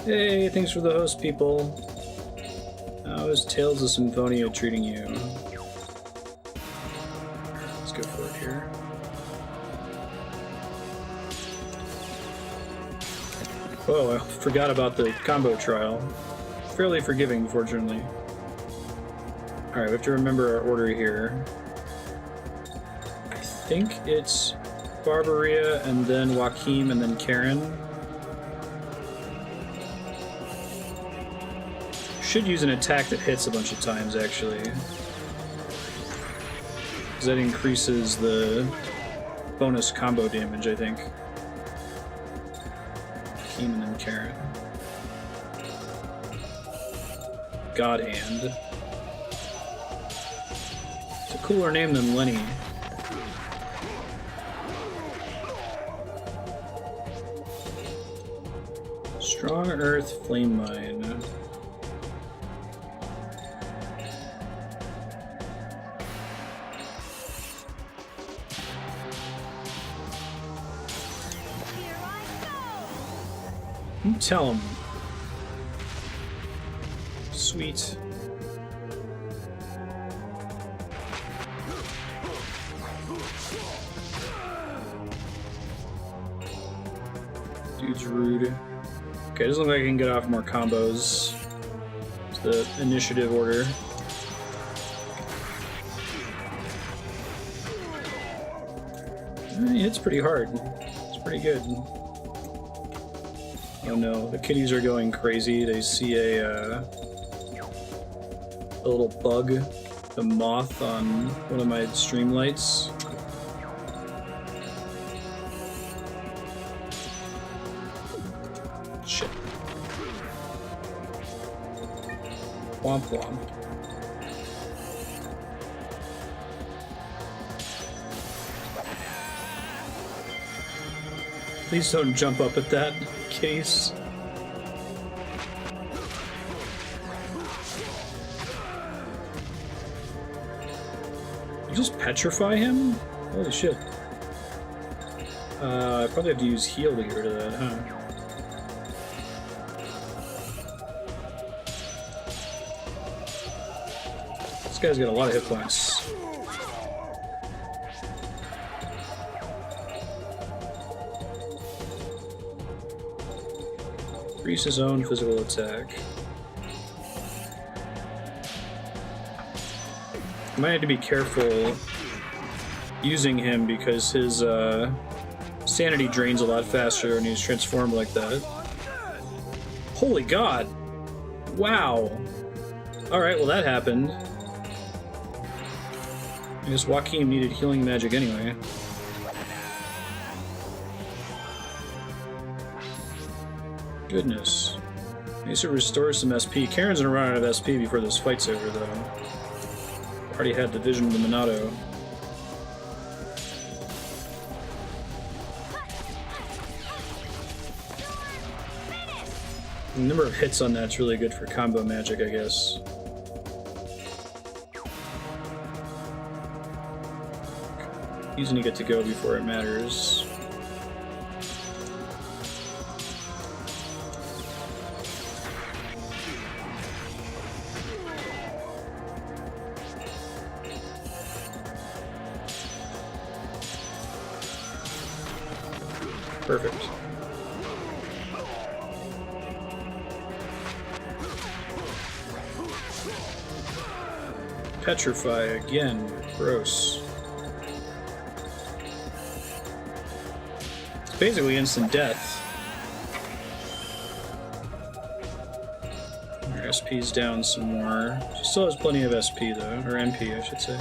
Hey, thanks for the host, people. How is Tales of Symphonia treating you? Let's go for it here. Oh, I forgot about the combo trial. Fairly forgiving, fortunately. Alright, we have to remember our order here. I think it's Barbaria and then Joachim and then Karen. Should use an attack that hits a bunch of times, actually. Because that increases the bonus combo damage, I think. Joachim and then Karen. Godhand. It's a cooler name than Lenny. Strong Earth Flame Mine. Tell him. Sweet. Dude's rude. Okay, doesn't look like I can get off more combos. It's the initiative order. He hits pretty hard. It's pretty good. Oh no, the kitties are going crazy. They see a little bug, a moth on one of my stream lights. Shit. Womp womp. Please don't jump up at that. Case. You just petrify him? Holy shit. I probably have to use heal to get rid of that, huh? This guy's got a lot of hit points. Increase his own physical attack. I might have to be careful using him because his sanity drains a lot faster when he's transformed like that. Holy god! Wow! Alright, well that happened. I guess Joachim needed healing magic anyway. Goodness. At least it restores some SP. Karen's gonna run out of SP before this fight's over, though. Already had the vision of the Minato. The number of hits on that's really good for combo magic, I guess. He's gonna get to go before it matters. Perfect. Petrify again. Gross. It's basically instant death. Her SP's down some more. She still has plenty of SP though, or MP I should say.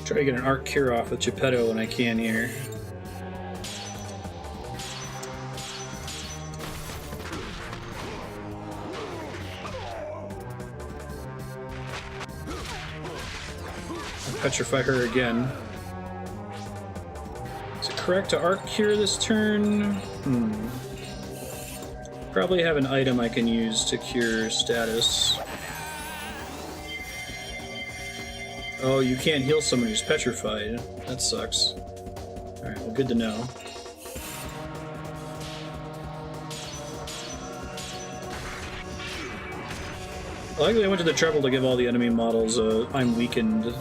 Try to get an arc cure off with Geppetto when I can here. Petrify her again. Is it correct to arc cure this turn? Probably have an item I can use to cure status. Oh, you can't heal someone who's petrified. That sucks. Alright, well, good to know. I like that they went to the trouble to give all the enemy models a I'm weakened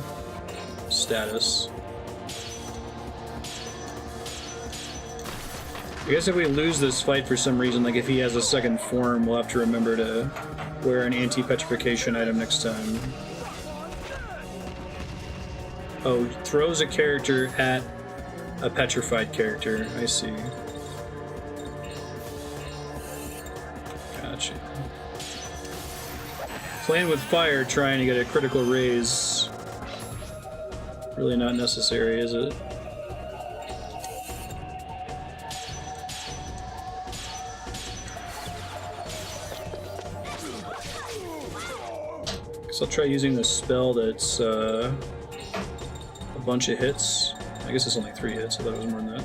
status. I guess if we lose this fight for some reason, like if he has a second form, we'll have to remember to wear an anti-petrification item next time. Oh, throws a character at a petrified character. I see. Gotcha. Playing with fire, trying to get a critical raise. Really not necessary, is it? Guess I'll try using this spell that's a bunch of hits. I guess it's only 3 hits, I thought it was more than that.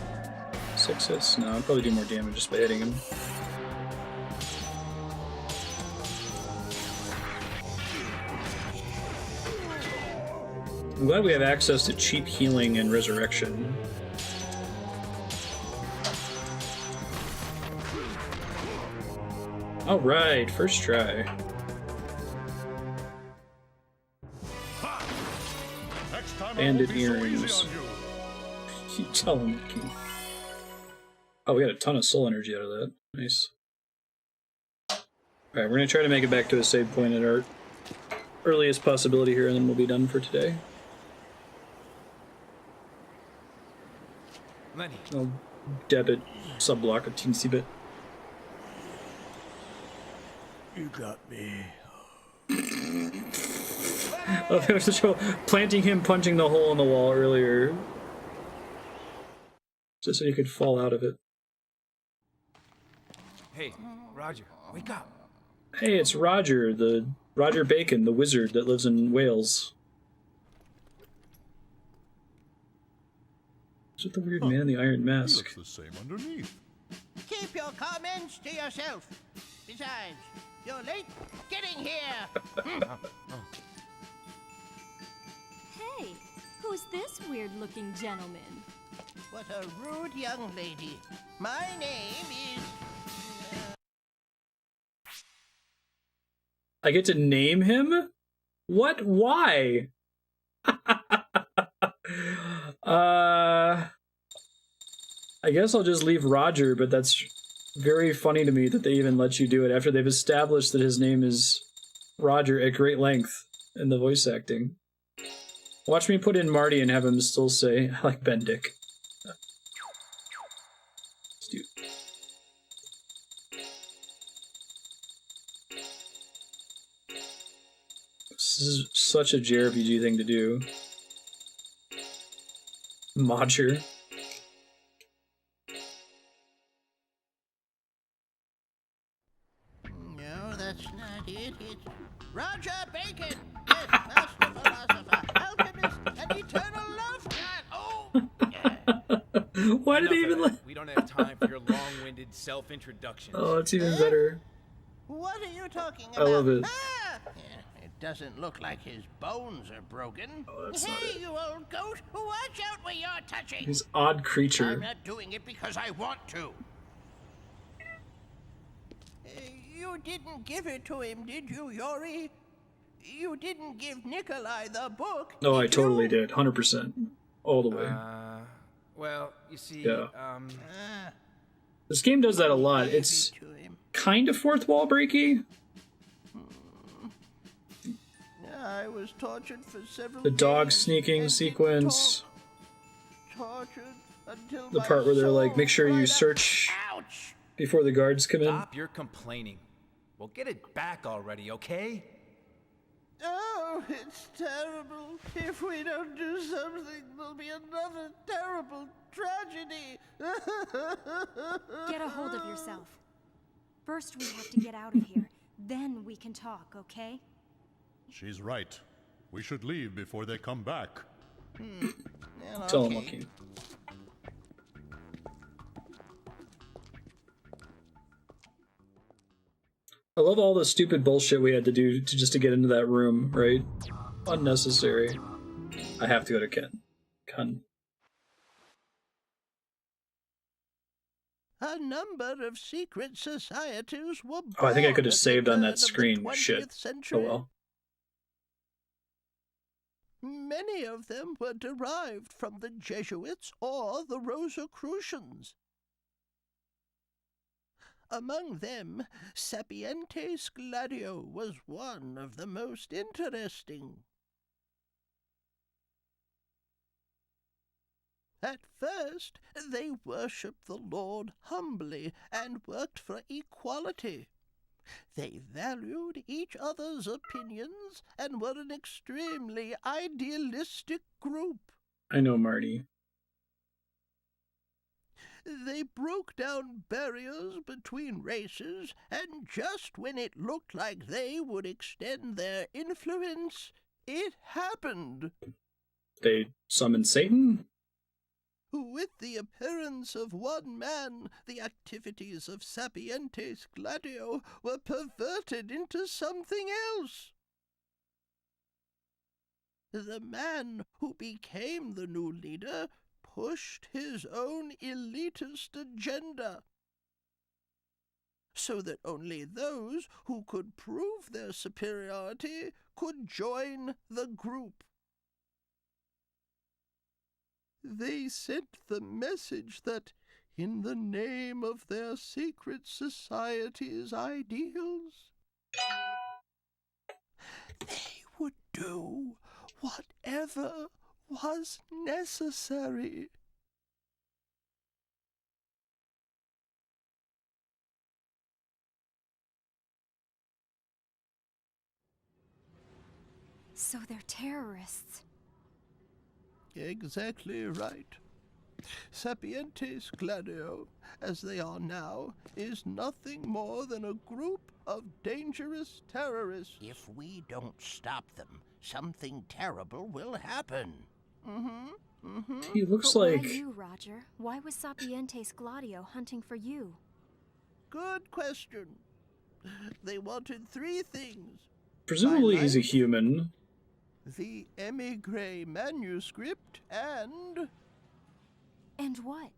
6 hits? No, I'll probably do more damage just by hitting him. I'm glad we have access to cheap healing and resurrection. Alright, first try. Banded earrings. You tell him. Oh, we got a ton of soul energy out of that. Nice. Alright, we're gonna try to make it back to a save point at our earliest possibility here, and then we'll be done for today. Lenny. I'll debit subblock a teensy bit. You got me. Oh, there was a show planting him punching the hole in the wall earlier. Just so he could fall out of it. Hey, Roger, wake up. Hey, it's Roger, the Roger Bacon, the wizard that lives in Wales. Is it the weird man in the iron mask? He looks the same underneath. Keep your comments to yourself. Besides, you're late getting here. Hey, who's this weird-looking gentleman? What a rude young lady. My name is... I get to name him? What? Why? I guess I'll just leave Roger, but that's very funny to me that they even let you do it after they've established that his name is Roger at great length in the voice acting. Watch me put in Marty and have him still say, I like Bendick. Dude. This is such a JRPG thing to do. Modger. No, that's not it. It's Roger Bacon. Yes, master philosopher, alchemist, and eternal love god. Oh! Why did they even let... We don't have time for your long-winded self-introductions. Oh, it's even better. What are you talking about? I love it. Ah! Yeah, it doesn't look like his bones are broken. Oh, that's not Hey, it. you old goat! Watch out where you're touching! His odd I'm creature. not doing it because I want to. You didn't give it to him, did you, Yori? You didn't give Nicolai the book. No, I did totally you? did. 100%. All the way. Well, you see, Yeah. This game does that a lot. It's kind of fourth wall breaky. I was tortured for several The dog days sneaking and sequence. tortured until The my part where they're like, soul make sure you cried out, search Ouch! before the guards come in. Stop your complaining. We'll get it back already, okay? Oh, Oh, it's terrible. If we don't do something, there'll be another terrible tragedy. Get a hold of yourself. First, we have to get out of here. Then we can talk, okay? She's right. We should leave before they come back. Tell him, Joachim. I love all the stupid bullshit we had to do just to get into that room, right? Unnecessary. I have to go to Ken. A number of secret societies were born Oh, I think I could have at the saved on turn that of the screen. 20th Shit. century. Oh well. Many of them were derived from the Jesuits or the Rosicrucians. Among them, Serpientes Gladio was one of the most interesting. At first, they worshipped the Lord humbly and worked for equality. They valued each other's opinions and were an extremely idealistic group. I know, Marty. They broke down barriers between races, and just when it looked like they would extend their influence, it happened. They summoned Satan? With the appearance of one man, the activities of Serpientes Gladio were perverted into something else. The man who became the new leader pushed his own elitist agenda, so that only those who could prove their superiority could join the group. They sent the message that, in the name of their secret society's ideals, they would do whatever was necessary. So they're terrorists. Exactly right. Serpientes Gladio, as they are now, is nothing more than a group of dangerous terrorists. If we don't stop them, something terrible will happen. He looks But like... why you, Roger? Why was Serpientes Gladio hunting for you? Good question. They wanted three things. Presumably he's a human. The emigre manuscript and... And what?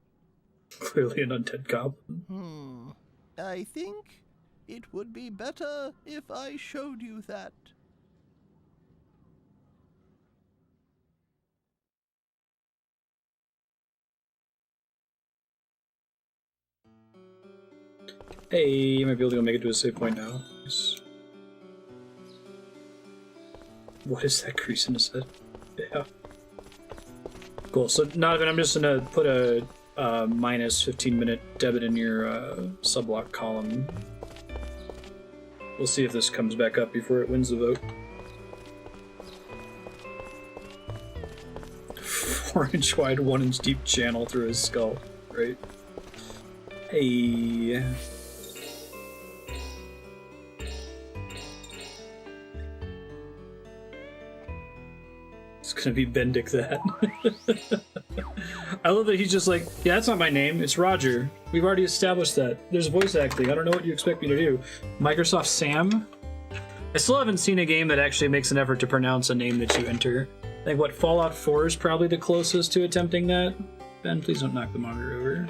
Clearly an undead goblin. I think it would be better if I showed you that. Hey, you might be able to go make it to a save point now. Nice. What is that crease in his head? Yeah. Cool, so now I'm just gonna put a minus 15-minute debit in your subblock column. We'll see if this comes back up before it wins the vote. 4-inch wide, 1-inch deep channel through his skull, right? Hey. It's gonna be Bendick that. I love that he's just like, yeah, that's not my name, it's Roger. We've already established that. There's voice acting, I don't know what you expect me to do. Microsoft Sam? I still haven't seen a game that actually makes an effort to pronounce a name that you enter. I think, what, Fallout 4 is probably the closest to attempting that? Ben, please don't knock the monitor over.